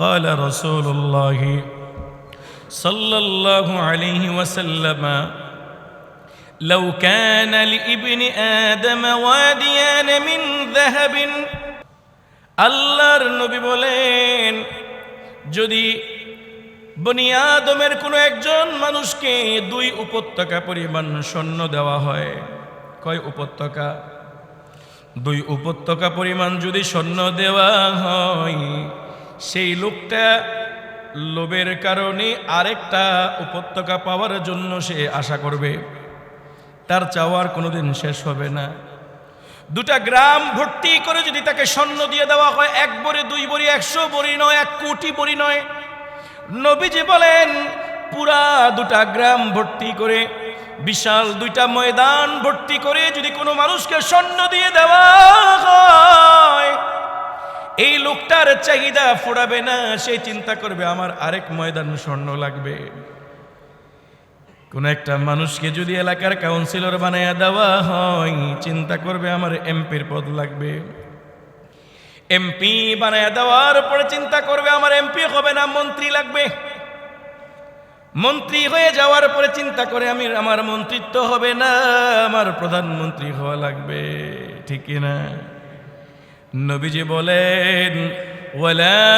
قال رسول الله صلى الله عليه وسلم لو كان لابن آدم واديان من ذهب আল্লাহর নবী বলেন, যদি বনি আদমের কোনো একজন মানুষকে 2 উপত্যকা পরিমাণ স্বর্ণ দেওয়া হয়, কয় উপত্যকা? 2 উপত্যকা পরিমাণ যদি স্বর্ণ দেওয়া হয়, সেই লোকটা লোভের কারণে আরেকটা উপত্যকা পাওয়ার জন্য সে আশা করবে, তার চাওয়ার কোনোদিন শেষ হবে না। 2টা গ্রাম ভর্তি করে যদি তাকে স্বর্ণ দিয়ে দেওয়া হয়, 1 ভরি 2 ভরি 100 ভরি নয়, 1 কোটি ভরি নয়, নবীজি বলেন পুরা 2টা গ্রাম ভর্তি করে, বিশাল 2টা ময়দান ভর্তি করে যদি কোনো মানুষকে স্বর্ণ দিয়ে দেওয়া হয়, এই লোকটার চাহিদা ফুরাবে না, সে চিন্তা করবে আমার আরেক ময়দান স্বর্ণ লাগবে। কোন একটা মানুষকে যদি এলাকার কাউন্সিলর বানায়া দেওয়া হয়, চিন্তা করবে আমার এমপির পদ লাগবে। এমপি বানায়া দেওয়ার পরে চিন্তা করবে আমার এমপি হবে না, মন্ত্রী লাগবে। মন্ত্রী হয়ে যাওয়ার পরে চিন্তা করে আমার মন্ত্রিত্ব হবে না, আমার প্রধানমন্ত্রী হওয়া লাগবে। ঠিক না? নবীজি বলেন ওয়ালা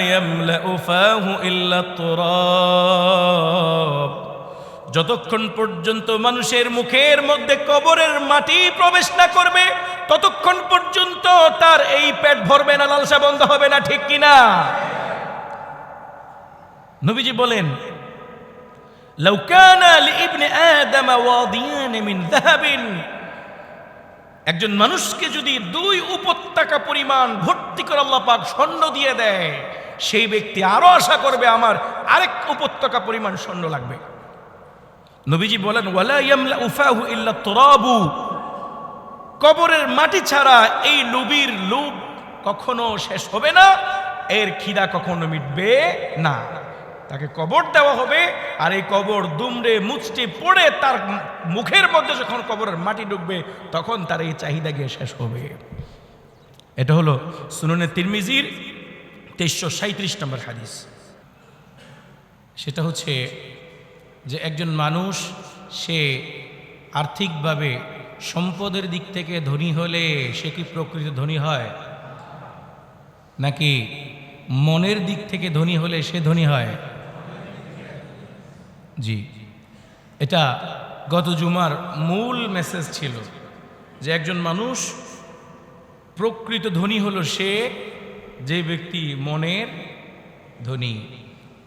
ইয়ামলাউ ফাহু ইল্লা তুরাব, যতক্ষণ পর্যন্ত মানুষের মুখের মধ্যে কবরের মাটি প্রবেশ না করবে, ততক্ষণ পর্যন্ত তার এই পেট ভরবে না, লালসা বন্ধ হবে না। ঠিক কিনা? নবীজি বলেন লাউ কানা লিইবনি আদম ওয়াদিয়ান মিন যাহাবিন, একজন মানুষকে যদি 2 উপত্যকা পরিমাণ ভর্তি করে আল্লাহ পাক স্বর্ণ দিয়ে দেয়, সেই ব্যক্তি আরো আশা করবে আমার আরেক উপত্যকা পরিমাণ স্বর্ণ লাগবে। নবীজি বলেন ওয়ালা ইয়ামলাউ ফাহু ইল্লা তুরাবু, কবরের মাটি ছাড়া এই লোভীর লোভ কখনো শেষ হবে না, এর খিদা কখনো মিটবে না। তাকে কবর দেওয়া হবে, আর এই কবর দুমড়ে মুচড়ে পড়ে তার মুখের মধ্যে যখন কবরের মাটি ঢুকবে, তখন তার এই চাহিদা গিয়ে শেষ হবে। এটা হলো সুনানে তিরমিজির 2337 নম্বর হাদিস। সেটা হচ্ছে যে একজন মানুষ সে আর্থিকভাবে সম্পদের দিক থেকে ধনী হলে সে কি প্রকৃত ধনী হয়, নাকি মনের দিক থেকে ধনী হলে সে ধনী হয়? জি, এটা গত জুমার মূল মেসেজ ছিল যে একজন মানুষ প্রকৃত ধনী হলো সে যে ব্যক্তি মনের ধনী,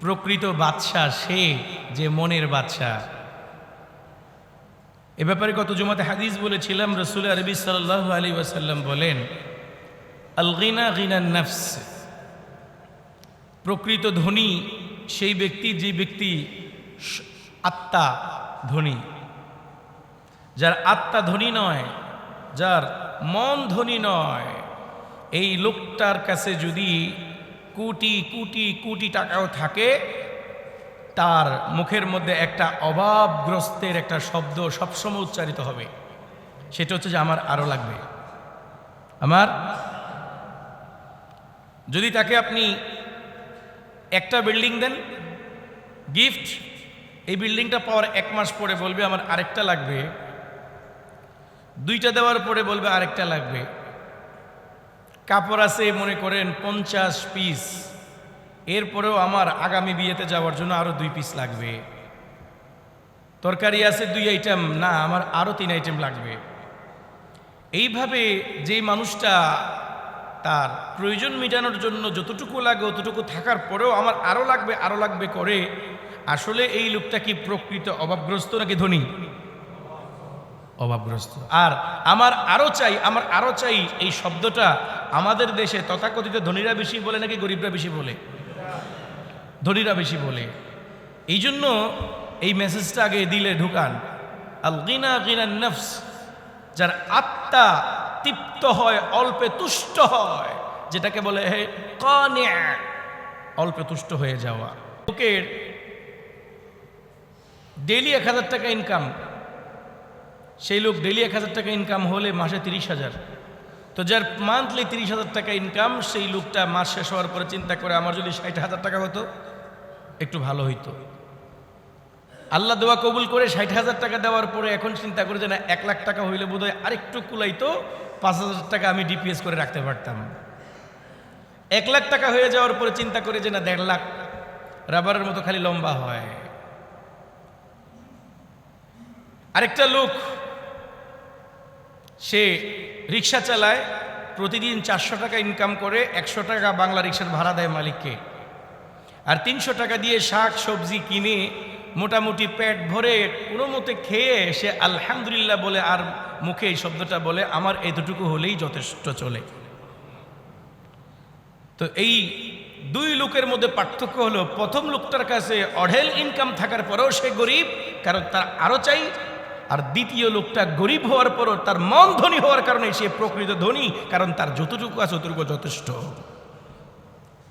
প্রকৃত বাদশাহ সে যে মনের বাদশাহ। এ ব্যাপারে গত জুমাতে হাদিস বলেছিলাম, রাসূল আরবি সাল্লাল্লাহু আলাইহি ওয়াসাল্লাম বলেন আল গিনা গিনান নফস, প্রকৃত ধনী সেই ব্যক্তি যে ব্যক্তি আত্মা ধনী। যার আত্মা ধনী নয়, যার মন ধনী নয়, এই লোকটার কাছে যদি কোটি কোটি কোটি টাকাও থাকে, তার মুখের মধ্যে একটা অভাবগ্রস্তের একটা শব্দ সবসময় উচ্চারিত হবে, সেটা হচ্ছে যে আমার আরো লাগবে। আমার যদি তাকে আপনি একটা বিল্ডিং দেন গিফট, এই বিল্ডিংটা পাওয়ার 1 মাস পরে বলবে আমার আরেকটা লাগবে, 2টা দেওয়ার পরে বলবে আরেকটা লাগবে। কাপড় আছে মনে করেন 50 পিস, এরপরেও আমার আগামী বিয়েতে যাওয়ার জন্য আরো 2 পিস লাগবে। তরকারি আছে 2 আইটেম, না আমার আরো 3 আইটেম লাগবে। এইভাবে যে মানুষটা তার প্রয়োজন মেটানোর জন্য যতটুকু লাগে অতটুকু থাকার পরেও আমার আরো লাগবে করে, আসলে এই লোকটা কি প্রকৃত অভাবগ্রস্ত নাকি ধনী? অভাবগ্রস্ত। আর আমার আরো চাই এই শব্দটা আমাদের দেশে তথাকথিত ধনীরা বেশি বলে নাকি গরিবরা বেশি বলে? ধনীরা বেশি বলে। এই জন্য এই মেসেজটা আগে দিলে ঢুকান, আল গিনা গিনান নফস, যার আত্মা তৃপ্ত হয়, অল্পে তুষ্ট হয়, যেটাকে বলে কানি', অল্পে তুষ্ট হয়ে যাওয়া। লোকের ডেইলি 1000 টাকা ইনকাম, সেই লোক ডেইলি 1000 টাকা ইনকাম হলে মাসে 30,000, তো যার মান্থলি 30,000 টাকা ইনকাম, সেই লোকটা মাস শেষ হওয়ার পরে চিন্তা করে আমার যদি 60,000 টাকা হতো একটু ভালো হইতো। আল্লাহ দোয়া কবুল করে 60,000 টাকা দেওয়ার পরে এখন চিন্তা করে যে না 1 লাখ টাকা হইলে বোধহয় আরেকটু কুলাইতো, 5,000 টাকা আমি ডিপিএস করে রাখতে পারতাম। 1 লাখ টাকা হয়ে যাওয়ার পরে চিন্তা করে যে না 1.5 লাখ রাবারের মতো খালি লম্বা হয়। আরেকটা লোক সে রিক্সা চালায়, প্রতিদিন 400 টাকা ইনকাম করে, 100 টাকা বাংলা রিক্সার ভাড়া দেয় মালিককে, আর 300 টাকা দিয়ে শাক সবজি কিনে মোটামুটি পেট ভরে কোনো মতে খেয়ে সে আলহামদুলিল্লাহ বলে, আর মুখে এই শব্দটা বলে আমার এতটুকু হলেই যথেষ্ট চলে। তো এই দুই লোকের মধ্যে পার্থক্য হলো, প্রথম লোকটার কাছে অঢেল ইনকাম থাকার পরেও সে গরিব, কারণ তার আরো চাই। আর দ্বিতীয় লোকটা গরিব হওয়ার পরও তার মন ধনী হওয়ার কারণে সে প্রকৃত ধনী, কারণ তার যতটুকু আছে ততটুকু যথেষ্ট।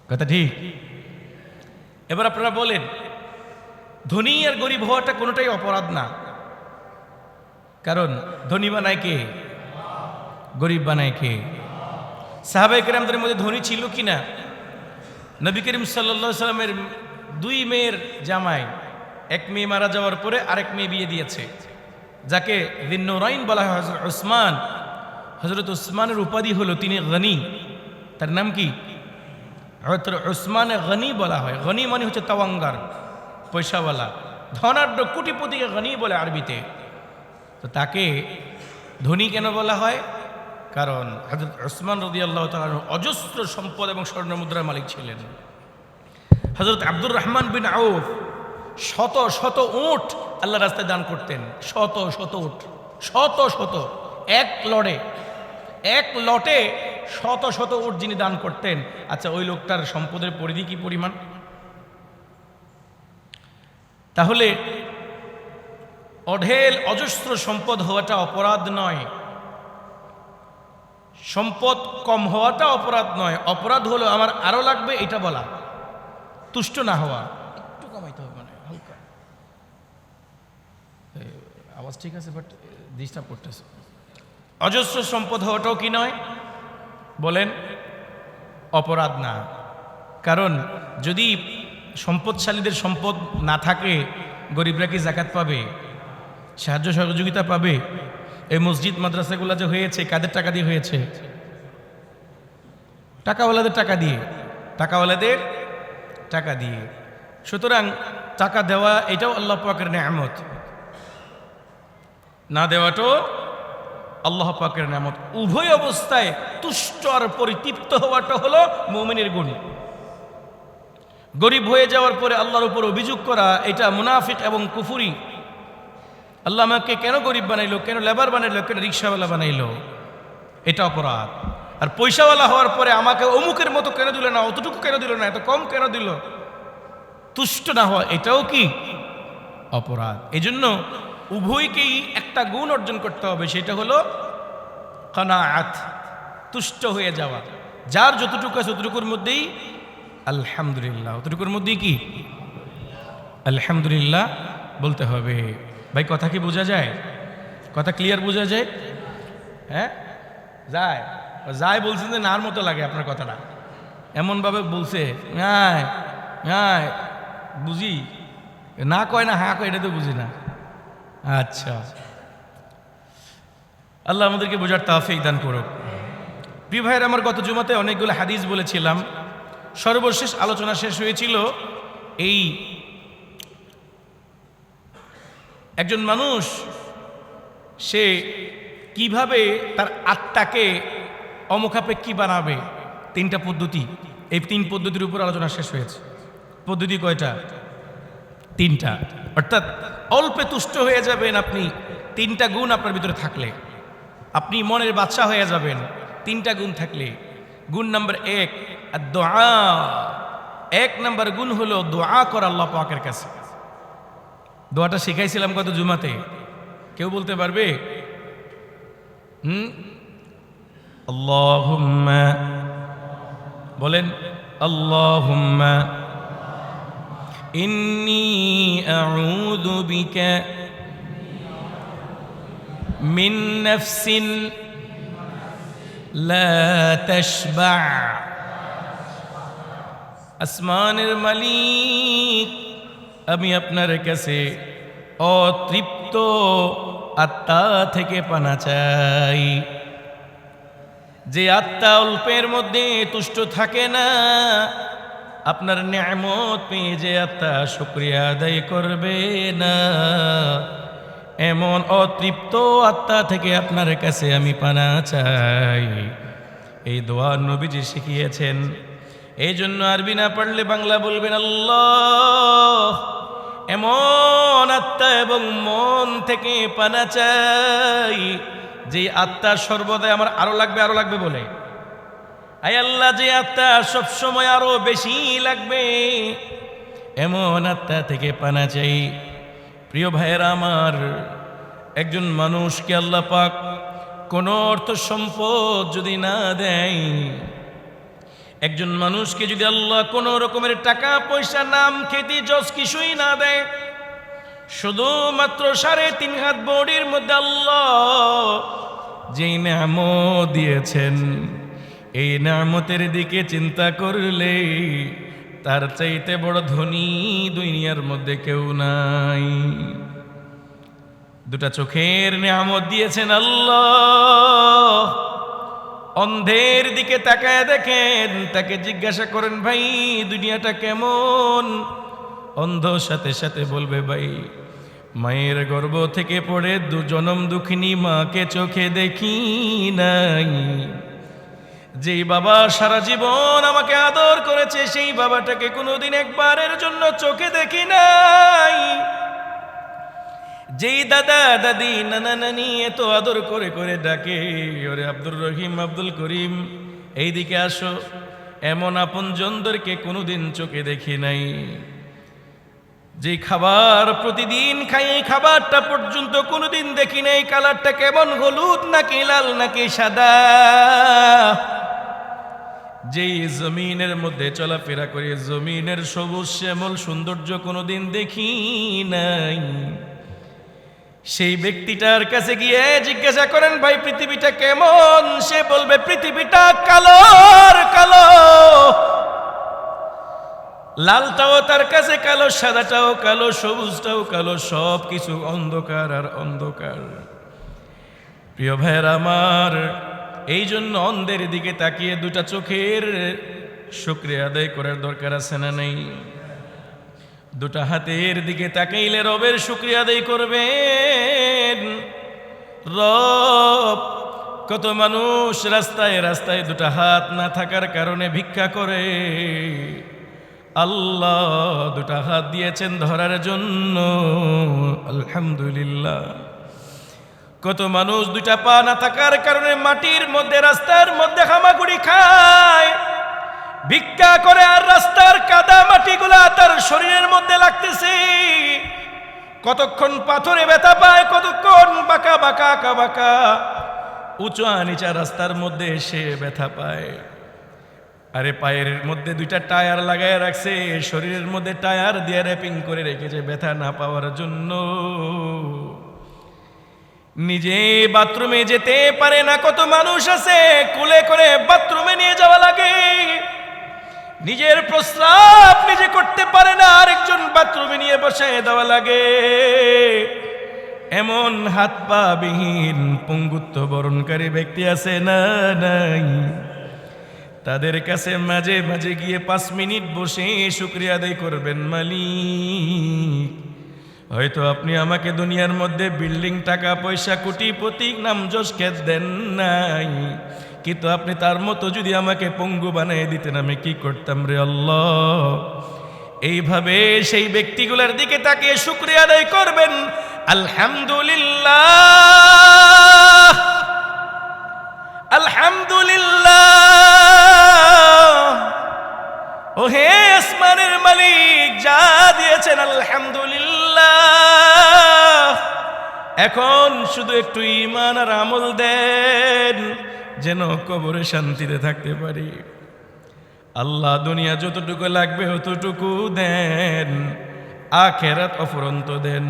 কথা ঠিক? এবার আপনারা বলেন, ধনী আর গরিব হওয়াটা কোনোটাই অপরাধ না, কারণ ধনী বানায় কে? গরিব বানায় কে? সাহাবায়ে কেরামদের মধ্যে ধনী ছিল কিনা? নবী করিম সাল্লাল্লাহু আলাইহি সাল্লামের 2 মেয়ের জামাই, এক মেয়ে মারা যাওয়ার পরে আরেক মেয়ে বিয়ে দিয়েছে, যাকে যিন্নুরাইন বলা হয়, হযরত উসমান। হযরত উসমানের উপাধি হলো তিনি গনি। তার নাম কি? হযরত উসমান গনি বলা হয়। গনি মানে হচ্ছে তাওয়াঙ্গার, পয়সাওয়ালা, ধনাঢ্য, কোটিপতিকে গনি বলে আরবিতে। তো তাকে ধনী কেন বলা হয়? কারণ হযরত উসমান রাদিয়াল্লাহু তাআলা অজস্র সম্পদ এবং স্বর্ণ মুদ্রার মালিক ছিলেন। হযরত আব্দুর রহমান বিন আউফ শত শত উট আল্লাহ রাস্তায় দান করতেন, শত শত উট, শত শত, এক লটে শত শত উট যিনি দান করতেন। আচ্ছা, ওই লোকটার সম্পদের পরিধি কি পরিমাণ? তাহলে অঢেল অজস্র সম্পদ হওয়াটা অপরাধ নয়, সম্পদ কম হওয়াটা অপরাধ নয়। অপরাধ হলো আমার আরো লাগবে এটা বলা, তুষ্ট না হওয়া। একটু কমাইতে হবে, মানে হালকা আওয়াজ ঠিক আছে, বাট ডিস্টার্ব করতেছে। অজস্র সম্পদ হওয়াটাও কি নয়? বলেন, অপরাধ না। কারণ যদি সম্পদশালীদের সম্পদ না থাকে, গরিবরা কি যাকাত পাবে? সাহায্য সহযোগিতা পাবে? এই মসজিদ মাদ্রাসাগুলো যে হয়েছে কাদের টাকা দিয়ে হয়েছে? টাকাওয়ালাদের টাকা দিয়ে, টাকাওয়ালাদের টাকা দিয়ে। সুতরাং টাকা দেওয়া এটাও আল্লাহ পাকের নেয়ামত, না দেওয়াটাও আল্লাহ পাকের নেয়ামত। উভয় অবস্থায় তুষ্ট আর পরিতৃপ্ত হওয়াটা হলো মুমিনের গুণ। গরিব হয়ে যাওয়ার পরে আল্লাহর উপর অভিযোগ করা, এটা মুনাফিক এবং কুফরি। আল্লাহ আমাকে কেন গরিব বানাইলো, কেন লেবার বানাইলো, কেন রিক্সাওয়ালা বানাইলো, এটা অপরাধ। আর পয়সাওয়ালা হওয়ার পরে আমাকে অমুকের মতো কেন দিল না, অতটুকু কেন দিল না, এত কম কেন দিল, তুষ্ট না হওয়া, এটাও কি অপরাধ। এই জন্য উভয়কেই একটা গুণ অর্জন করতে হবে, সেটা হলো কানাআত, তুষ্ট হয়ে যাওয়া। যার যতটুকু আছে ততটুকুর মধ্যেই আলহামদুলিল্লাহ, অতটুকুর মধ্যেই কি আলহামদুলিল্লাহ বলতে হবে। ভাই কথা কি বোঝা যায়? কথা ক্লিয়ার বোঝা যায়? হ্যাঁ যায়, যায় বলছেন যে নার মতো লাগে আপনার কথাটা, এমনভাবে বলছে বুঝি না, কয় না হ্যাঁ কয়, এটা তো বুঝি না। আচ্ছা, আল্লাহ আমাদেরকে বোঝার তৌফিক দান করুক। প্রিয় ভাইয়ের আমার, গত জুমাতে অনেকগুলো হাদিস বলেছিলাম। সর্বশেষ আলোচনা শেষ হয়েছিল এই একজন মানুষ সে কিভাবে তার আত্মাকে অমুখাপেক্ষী বানাবে, 3টা পদ্ধতি। এই 3 পদ্ধতির উপর আলোচনা শেষ হয়েছে। পদ্ধতি কয়টা? 3টা। অর্থাৎ অল্পে তুষ্ট হয়ে যাবেন আপনি 3টা গুণ আপনার ভিতরে থাকলে। আপনি মনের বাদশা হয়ে যাবেন 3টা গুণ থাকলে। গুণ নাম্বার 1, দোয়া। 1 নাম্বার গুণ হলো দোয়া করা আল্লাহ পাকের কাছে। দোয়াটা শিখাইছিলাম গত জুমাতে, কেউ বলতে পারবে? আল্লাহুম্মা, বলেন আল্লাহুম্মা ইন্নী আউযু বিকা মিন নাফসিন লা তাশবা। আসমানের মালিক, আমি আপনার কাছে অতৃপ্ত আত্মা থেকে পানা চাই। যে আত্মা অল্পের মধ্যে তুষ্ট থাকে না, আপনার নিয়ামত পেয়ে যে আত্মা শুকরিয়া আদায় করবে না, এমন অতৃপ্ত আত্মা থেকে আপনার কাছে আমি পানা চাই। এই দোয়া নবীজি শিখিয়েছেন। এই জন্য আরবি না পারলে বাংলা বলবেন, আল্লাহ এমন আত্মা এবং মন থেকে পানা চাই যে আত্মা সর্বদাই আমার আরো লাগবে বলে। আয় আল্লাহ, যে আত্মা সবসময় আরো বেশি লাগবে, এমন আত্মা থেকে পানা চাই। প্রিয় ভাইয়েরা আমার, একজন মানুষকে আল্লাহ পাক কোন অর্থ সম্পদ যদি না দেয়, একজন মানুষকে যদি আল্লাহ কোন রকমের টাকা পয়সা নাম খ্যাতি যশ কিছুই না দেয়, শুধুমাত্র 3.5 হাত বডির মধ্যে আল্লাহ যেই নিয়ামত দিয়েছেন, এই নিয়ামতের দিকে চিন্তা করলে তার চাইতে বড় ধনী দুনিয়ার মধ্যে কেউ নাই। 2টা চোখের নিয়ামত দিয়েছেন আল্লাহ। অন্ধের দিকে তাকায় দেখেন, তাকে জিজ্ঞাসা করেন, ভাই দুনিয়াটা কেমন? অন্ধ সাথে সাথে বলবে, ভাই মায়ের গর্ভ থেকে পড়ে 2 জনম দুঃখিনী মাকে চোখে দেখি নাই। যেই বাবা সারা জীবন আমাকে আদর করেছে, সেই বাবাটাকে কোনোদিন একবারের জন্য চোখে দেখি নাই। যেই দাদা দাদি নানা নানি এত আদর করে করে ডাকে, ওরে আব্দুর রহিম, আব্দুল করিম, এইদিকে আসো, এমন আপনজনদেরকে কোনোদিন চোখে দেখি নাই। যে খাবার প্রতিদিন খাই, এই খাবারটা পর্যন্ত কোনোদিন দেখি নাই কালারটা কেমন, হলুদ নাকি লাল নাকি সাদা। যেই জমিনের মধ্যে চলাফেরা করে, জমিনের সবুজ শ্যামল সৌন্দর্য কোনোদিন দেখি নাই। সেই ব্যক্তিটার কাছে গিয়ে জিজ্ঞাসা করেন, ভাই পৃথিবীটা কেমন? সে বলবে, পৃথিবীটা কালোর কালো। লালটাও তার কাছে কালো, সাদাটাও কালো, সবুজটাও কালো, সব কিছু অন্ধকার আর অন্ধকার। প্রিয় ভাইয়ের আমার, এই জন্য অন্ধের দিকে তাকিয়ে 2টা চোখের শুকরিয়া আদায় করার দরকার আছে না নেই? 2টা হাতের দিকে তাকাইলে রবের শুকরিয়া আদায় করবেন। রব, কত মানুষ রাস্তায় রাস্তায় 2টা হাত না থাকার কারণে ভিক্ষা করে, আল্লাহ 2টা হাত দিয়েছেন ধরার জন্য, আলহামদুলিল্লাহ। কত মানুষ 2টা পা না থাকার কারণে মাটির মধ্যে রাস্তার মধ্যে হামাগুড়ি খায়, ভিক্ষা করে, আর রাস্তার কাদা মাটিগুলা তার শরীরের মধ্যে লাগতেছে। কতক্ষণ পাথরে ব্যথা পায়, কতক্ষণ বাঁকা বাঁকা আঁকা বাঁকা উঁচা নিচা রাস্তার মধ্যে এসে ব্যথা পায়। আরে পায়ের মধ্যে 2টা টায়ার লাগায় রাখছে, শরীরের মধ্যে টায়ার দিয়ে র্যাপিং করে রেখেছে ব্যথা না পাওয়ার জন্য। নিজে বাথরুমে যেতে পারে না, কত মানুষ আছে কোলে করে বাথরুমে নিয়ে যাওয়া লাগে। নিজের প্রস্রাব নিজে করতে পারে না, আরেকজন বাথরুমে নিয়ে বসায় দেওয়া লাগে। এমন হাত পা বিহীন পঙ্গুত্ব বরণকারী ব্যক্তি আছে না নাই? তাদের কাছে মাঝে মাঝে গিয়ে 5 মিনিট বসে শুকরিয়া আদায় করবেন, মালিক হয়তো আপনি আমাকে দুনিয়ার মধ্যে বিল্ডিং, টাকা পয়সা, কোটিপতি, নাম যশ খ্যাত দেন নাই, কিন্তু আপনি তার মতো যদি আমাকে পঙ্গু বানিয়ে দিতেন আমি কি করতাম রে আল্লাহ। এইভাবে সেই ব্যক্তিগুলোর দিকে তাকিয়ে শুকরিয়া আদায় করবেন। আলহামদুলিল্লাহ, আলহামদুলিল্লাহ। ও হে আসমানের মালিক, যা দিয়েছেন আলহামদুলিল্লাহ। এখন শুধু একটু ঈমান আর আমল দেন, যেন কবরে শান্তিতে থাকতে পারি। আল্লাহ দুনিয়া যতটুকু লাগবে ততটুকু দেন, আখিরাত অফুরন্ত দেন।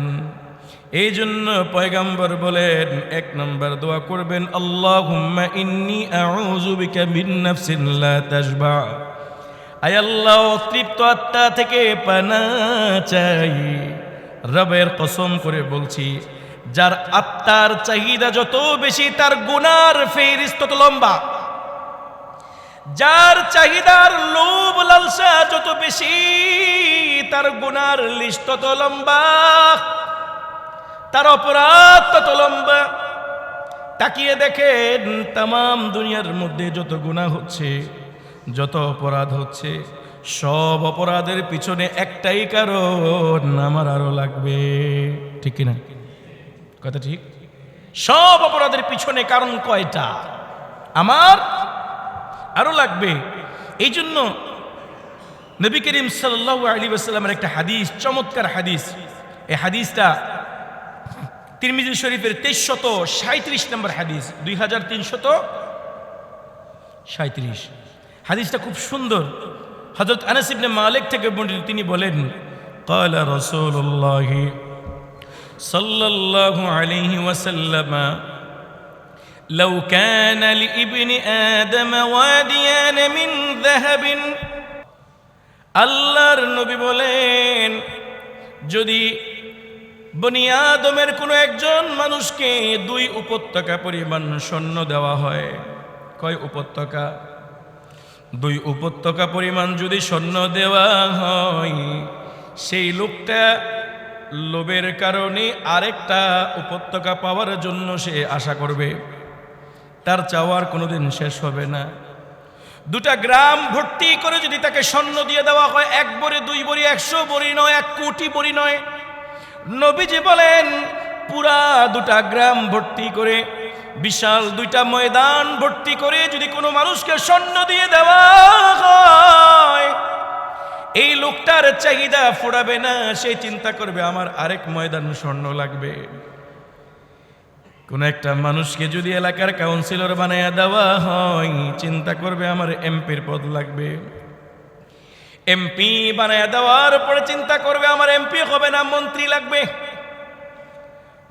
এই জন্য পয়গম্বর বলেন, এক নম্বর দোয়া করবেন, আল্লাহুম্মা ইন্নী আউযু বিকা মিন নাফসিন লা তাশবা। আয় আল্লাহ, তৃপ্ত আত্মা থেকে পানা চাই। রবের কসম করে বলছি, যার আত্মার চাহিদা যত বেশি তার গুনার ফেরিস্ত তত লম্বা। যার চাহিদার লোভ লালসা যত বেশি তার গুনার লিস্ট তত লম্বা, তার অপরাধ তত লম্বা। তাকিয়ে দেখেন তাম দুনিয়ার মধ্যে যত গুনাহ হচ্ছে, যত অপরাধ হচ্ছে, সব অপরাধের পিছনে একটাই কারণ, আমার আরো লাগবে। ঠিক কিনা কথা? ঠিক। সব অপরাধের পিছনে কারণ কয়টা? আমার আরো লাগবে। এই জন্য নবী করিম সাল্লাল্লাহু আলাইহি ওয়াসাল্লামের একটা হাদিস, চমৎকার হাদিস। এই হাদিসটা তিরমিজি শরীফের 2337 নম্বর হাদিস, 2337। হাদিসটা খুব সুন্দর। হযরত আনাস ইবনে মালিক থেকে বর্ণিত, তিনি বলেন, ক্বালা রাসূলুল্লাহ সাল্লাল্লাহু আলাইহি ওয়াসাল্লাম, লাউ কানা লিইবনি আদম ওয়াদিয়ান মিন যাহাবিন। আল্লাহর নবী বলেন, যদি বনি আদমের কোনো একজন মানুষকে 2 উপত্যকা পরিমাণ স্বর্ণ দেওয়া হয়। কয় উপত্যকা? 2 উপত্যকা পরিমাণ যদি স্বর্ণ দেওয়া হয়, সেই লোকটা লোভের কারণে আরেকটা উপত্যকা পাওয়ার জন্য সে আশা করবে, তার চাওয়ার কোনোদিন শেষ হবে না। 2টা গ্রাম ভর্তি করে যদি তাকে স্বর্ণ দিয়ে দেওয়া হয়, 1 ভরি 2 ভরি 100 ভরি নয়, 1 কোটি ভরি নয়, নবীজি বলেন পুরা 2টা গ্রাম ভর্তি করে, বিশাল 2টা ময়দান ভর্তি করে যদি কোনো মানুষকে স্বর্ণ দিয়ে দেওয়া হয়, এই লোকটার চাহিদা ফুরাবে না। সে চিন্তা করবে আমার আরেক ময়দান স্বর্ণ লাগবে। কোন একটা মানুষকে যদি এলাকার কাউন্সিলর বানায়া দেওয়া হয়, চিন্তা করবে আমার এমপির পদ লাগবে। এমপি বানায়া দেওয়ার পরে চিন্তা করবে আমার এমপি হবে না, মন্ত্রী লাগবে।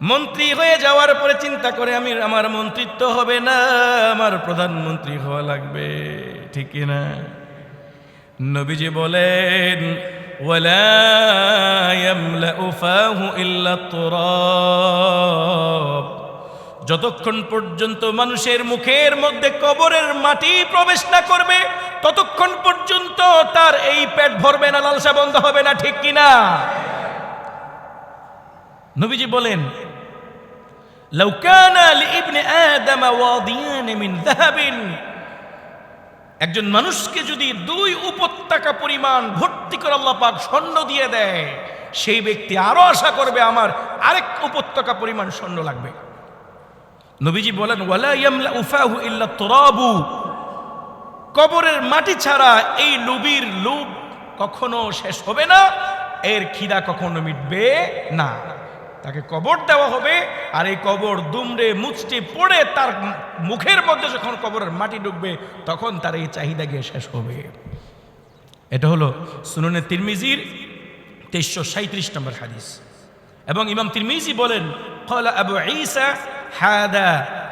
মন্ত্রী হয়ে যাওয়ার পরে চিন্তা করে আমার মন্ত্রিত্ব হবে না, আমার প্রধানমন্ত্রী হওয়া লাগবে। ঠিক না? নবীজি বলেন, ওয়ালা ইয়ামলাউ ফাহু ইল্লা তুরাব। যতক্ষণ পর্যন্ত মানুষের মুখের মধ্যে কবরের মাটি প্রবেশ না করবে, ততক্ষণ পর্যন্ত তার এই পেট ভরবে না, লালসা বন্ধ হবে না। ঠিক কিনা? নবীজি বলেন, লাউ কানা লিইবনি আদম ওয়াদিয়ান মিন যাহাবিন। একজন মানুষকে যদি 2 উপত্যকা পরিমাণ ভর্তি করে আল্লাহ পাক স্বর্ণ দিয়ে দেয়, সেই ব্যক্তি আরো আশা করবে আমার আরেক উপত্যকা পরিমাণ স্বর্ণ লাগবে। নবীজি বলেন, ওয়ালা ইয়ামলাউ ফাহু ইল্লা তুরাবু। কবরের মাটি ছাড়া এই লোভীর লোভ কখনো শেষ হবে না, এর খিদা কখনো মিটবে না। তাকে কবর দেওয়া হবে, আর এই কবর দুমড়ে মুচড়ে পড়ে তার মুখের মধ্যে যখন কবরের মাটি ঢুকবে, তখন তার এই চাহিদা গিয়ে শেষ হবে। এটা হলো সুনানে তিরমিজির 2337 নম্বর হাদিস। এবং ইমাম তিরমিজি বলেন, ক্বালা আবু ঈসা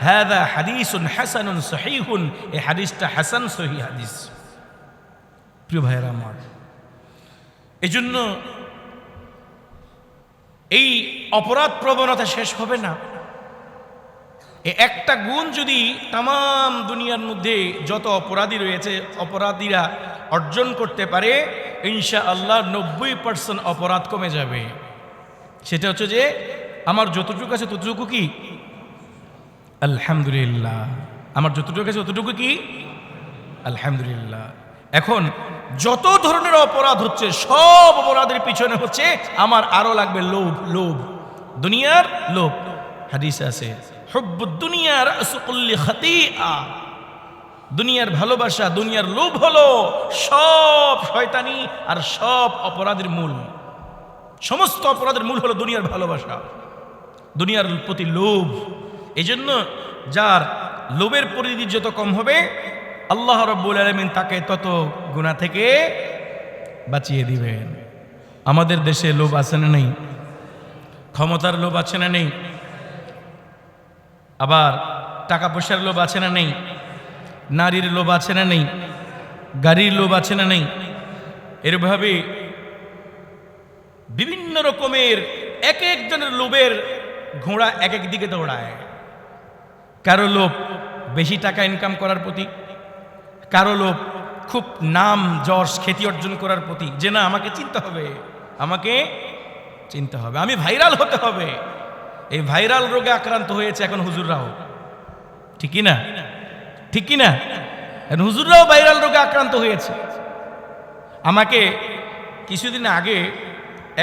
হাদা হাদিসুন হাসানুন সহিহুন। এই হাদিসটা হাসান সহিহ হাদিস। প্রিয় ভাইয়েরা আমার, এজন্য এই অপরাধ প্রবণতা শেষ হবে না। এই একটা গুণ যদি তাম দুনিয়ার মধ্যে যত অপরাধী রয়েছে, অপরাধীরা অর্জন করতে পারে, ইনশাআল্লাহ 90% অপরাধ কমে যাবে। সেটা হচ্ছে যে আমার যতটুকু আছে ততটুকু কি আলহামদুলিল্লাহ, আমার যতটুকু আছে ততটুকু কি আলহামদুলিল্লাহ। এখন যত ধরনের অপরাধ হচ্ছে, সব অপরাধের পিছনে হচ্ছে আমার আরো লাগবে লোভ। লোভ, দুনিয়ার লোভ। হাদিসে আছে, হুব্বুদ দুনিয়া রাসু কুল্লি খাতিআ। দুনিয়ার ভালোবাসা, দুনিয়ার লোভ হলো সব শয়তানি আর সব অপরাধের মূল। সমস্ত অপরাধের মূল হলো দুনিয়ার ভালোবাসা, দুনিয়ার প্রতি লোভ। এই জন্য যার লোভের পরিধি যত কম হবে, আল্লাহ রাব্বুল আলামিন তাকে তত গুনাহ থেকে বাঁচিয়ে দিবেন। আমাদের দেশে লোভ আছে না নেই? ক্ষমতার লোভ আছে না নেই? আবার টাকা পয়সার লোভ আছে না নেই? নারীর লোভ আছে না নেই? গাড়ির লোভ আছে না নেই? এরভাবে বিভিন্ন রকমের এক একজনের লোভের ঘোড়া এক এক দিকে দৌড়ায়। কারো লোভ বেশি টাকা ইনকাম করার প্রতি, কারো লোভ খুব নাম যশ খ্যাতি অর্জন করার প্রতি, যে না আমাকে চিনতে হবে, আমাকে চিনতে হবে, আমি ভাইরাল হতে হবে। এই ভাইরাল রোগে আক্রান্ত হয়েছে এখন হুজুররাও, ঠিক কি না? ঠিক কি না? হুজুররাও ভাইরাল রোগে আক্রান্ত হয়েছে। আমাকে কিছুদিন আগে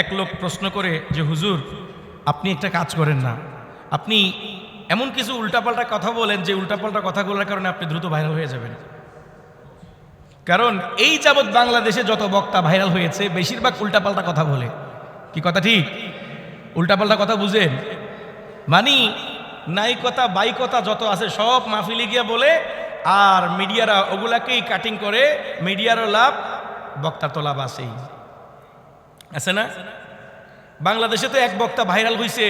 এক লোক প্রশ্ন করে যে হুজুর আপনি একটা কাজ করেন না, আপনি এমন কিছু উল্টাপাল্টা কথা বলেন যে উল্টাপাল্টা কথাগুলোর কারণে আপনি দ্রুত ভাইরাল হয়ে যাবেন। কারণ এই যাবৎ বাংলাদেশে যত বক্তা ভাইরাল হয়েছে বেশিরভাগ উল্টাপাল্টা কথা বলে। কি কথা ঠিক? উল্টাপাল্টা কথা বুঝেন? মানে নাই কথা বাই কথা যত আছে সব মাহফিলে গিয়া বলে, আর মিডিয়ারা ওগুলাকেই কাটিং করে। মিডিয়ারও লাভ, বক্তার তো লাভ আছেই, আছে না? বাংলাদেশে তো এক বক্তা ভাইরাল হয়েছে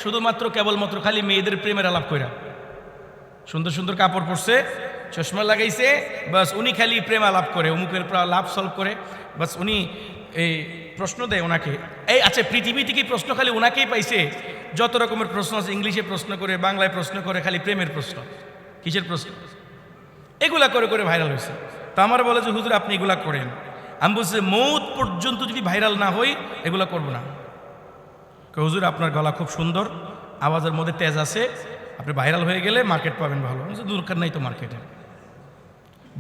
শুধুমাত্র কেবলমাত্র খালি মেয়েদের প্রেমের আলাপ কইরা। সুন্দর সুন্দর কাপড় পরছে, চশমা লাগাইছে, বাস উনি খালি প্রেম আলাপ করে, অমুকের লাভ সলভ করে, বাস উনি এই প্রশ্ন দেয় ওনাকে। এই আচ্ছা, পৃথিবী থেকে প্রশ্ন খালি ওনাকেই পাইছে। যত রকমের প্রশ্ন আছে, ইংলিশে প্রশ্ন করে, বাংলায় প্রশ্ন করে, খালি প্রেমের প্রশ্ন। কিসের প্রশ্ন? এগুলা করে করে ভাইরাল হয়েছে। তো আমার বলে যে হুজুর আপনি এগুলা করেন। আমি বলছি মৌত পর্যন্ত যদি ভাইরাল না হই এগুলা করবো না। হুজুর আপনার গলা খুব সুন্দর, আওয়াজের মধ্যে তেজ আছে, আপনি ভাইরাল হয়ে গেলে মার্কেট পাবেন ভালো। দরকার নাই তো মার্কেটে।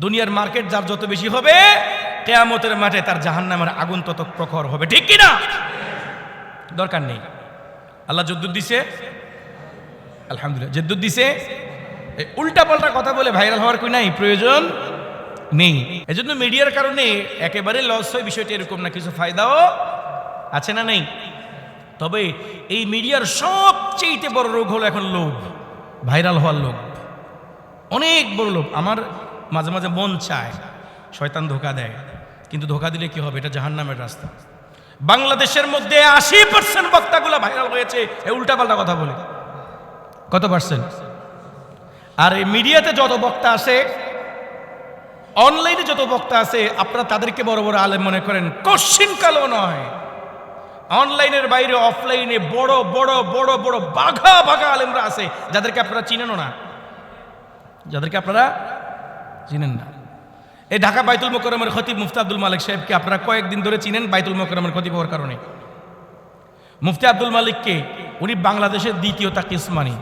দুনিয়ার মার্কেট যার যত বেশি হবে, কিয়ামতের মাঠে তার জাহান্নামের আগুন তত প্রখর হবে, ঠিক কিনা? দরকার নেই। আল্লাহ যদ্দুর দিছে, আলহামদুলিল্লাহ যদ্দুর দিছে। উল্টা পাল্টা কথা বলে ভাইরাল হওয়ার কই নাই, প্রয়োজন নেই। এজন্য মিডিয়ার কারণে একেবারে লস হয় বিষয়টি এরকম না, কিছু ফায়দাও আছে না নেই? তবে এই মিডিয়ার সবচেয়ে বড় রোগ হলো এখন লোভ, ভাইরাল হওয়ার লোভ, অনেক বড় লোভ। আমার মাঝে মাঝে মন চায়, শয়তান ধোকা দেয়, কিন্তু ধোকা দিলে কি হবে? এটা জাহান্নামের রাস্তা। বাংলাদেশের মধ্যে 80% বক্তাগুলো ভাইরাল হয়েছে এই উল্টাপাল্টা কথা বলে। কত পার্সেন্ট? আর এই মিডিয়াতে যত বক্তা আছে, অনলাইনে যত বক্তা আছে, আপনারা তাদেরকে বড় বড় আলেম মনে করেন, কোশ্চিন কালো নয়। অনলাইনের বাইরে অফলাইনে বড় বড় বড় বড় বাঘা বাঘা আলেমরা আছে যাদেরকে আপনারা চিনেনও না, যাদেরকে আপনারা চিনেন না। এই ঢাকা বাইতুল মোকাররমের খতিব মুফতি আব্দুল মালিক সাহেবকে আপনারা কয়েকদিন ধরে চিনেন বাইতুল মোকাররমের খতিব হওয়ার কারণে। মুফতি আব্দুল মালিককে উনি বাংলাদেশের দ্বিতীয় তাকি উসমানী।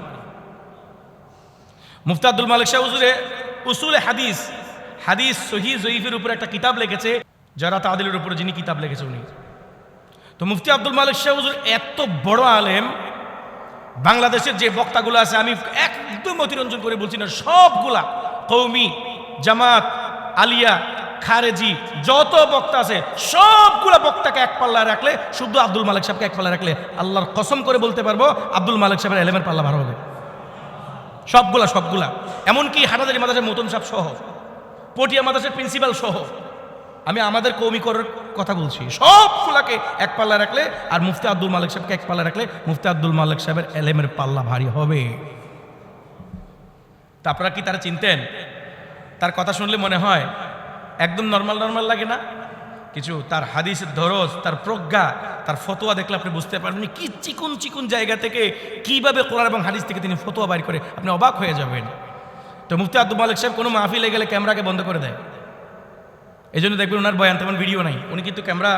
মুফতি আব্দুল মালিক সাহেব হুজুরে উসুলে হাদিস, হাদিস সহিহ জয়ীফের উপর একটা কিতাব লিখেছে, যারা তাদিলের উপরে যিনি কিতাব লিখেছে উনি। তো মুফতি আব্দুল মালিক সাহেব হুজুর এত বড় আলেম, বাংলাদেশের যে বক্তাগুলো আছে আমি একদম অতিরঞ্জন করে বলছি না, সবগুলা কওমি, জামাত, আলিয়া, খারেজি যত বক্তা আছে সবগুলা বক্তাকে এক পাল্লায় রাখলে, শুধু আব্দুল মালিক সাহেবকে এক পাল্লায় রাখলে আল্লাহর কসম করে বলতে পারবো আব্দুল মালিক সাহেবের এলেমের পাল্লা ভালো হবে। সবগুলা সবগুলা, এমনকি হাটাজারি মাদ্রাসার মতন সাহেব সহ, পটিয়া মাদ্রাসার প্রিন্সিপাল সহ, আমি আমাদের কওমি করার কথা বলছি, সবগুলাকে এক পাল্লা রাখলে আর মুফতি আব্দুল মালিক সাহেবকে এক পাল্লা রাখলে মুফতি আব্দুল মালিক সাহেবের এলেমের পাল্লা ভারী হবে। তা আপনারা কি তারা চিনতেন? তার কথা শুনলে মনে হয় একদম নর্মাল নর্মাল লাগে না? কিছু তার হাদিসের দরজ, তার প্রজ্ঞা, তার ফতোয়া দেখলে আপনি বুঝতে পারবেন কি চিকুন চিকুন জায়গা থেকে কিভাবে কোরআন এবং হাদিস থেকে তিনি ফতোয়া বাইর করে, আপনি অবাক হয়ে যাবেন। তো মুফতি আব্দুল মালিক সাহেব কোনো মাহফিলে গেলে ক্যামেরাকে বন্ধ করে দেয়। এই জন্য দেখবেন ওনার বয়ান তেমন ভিডিও নাই, উনি কিন্তু ক্যামেরা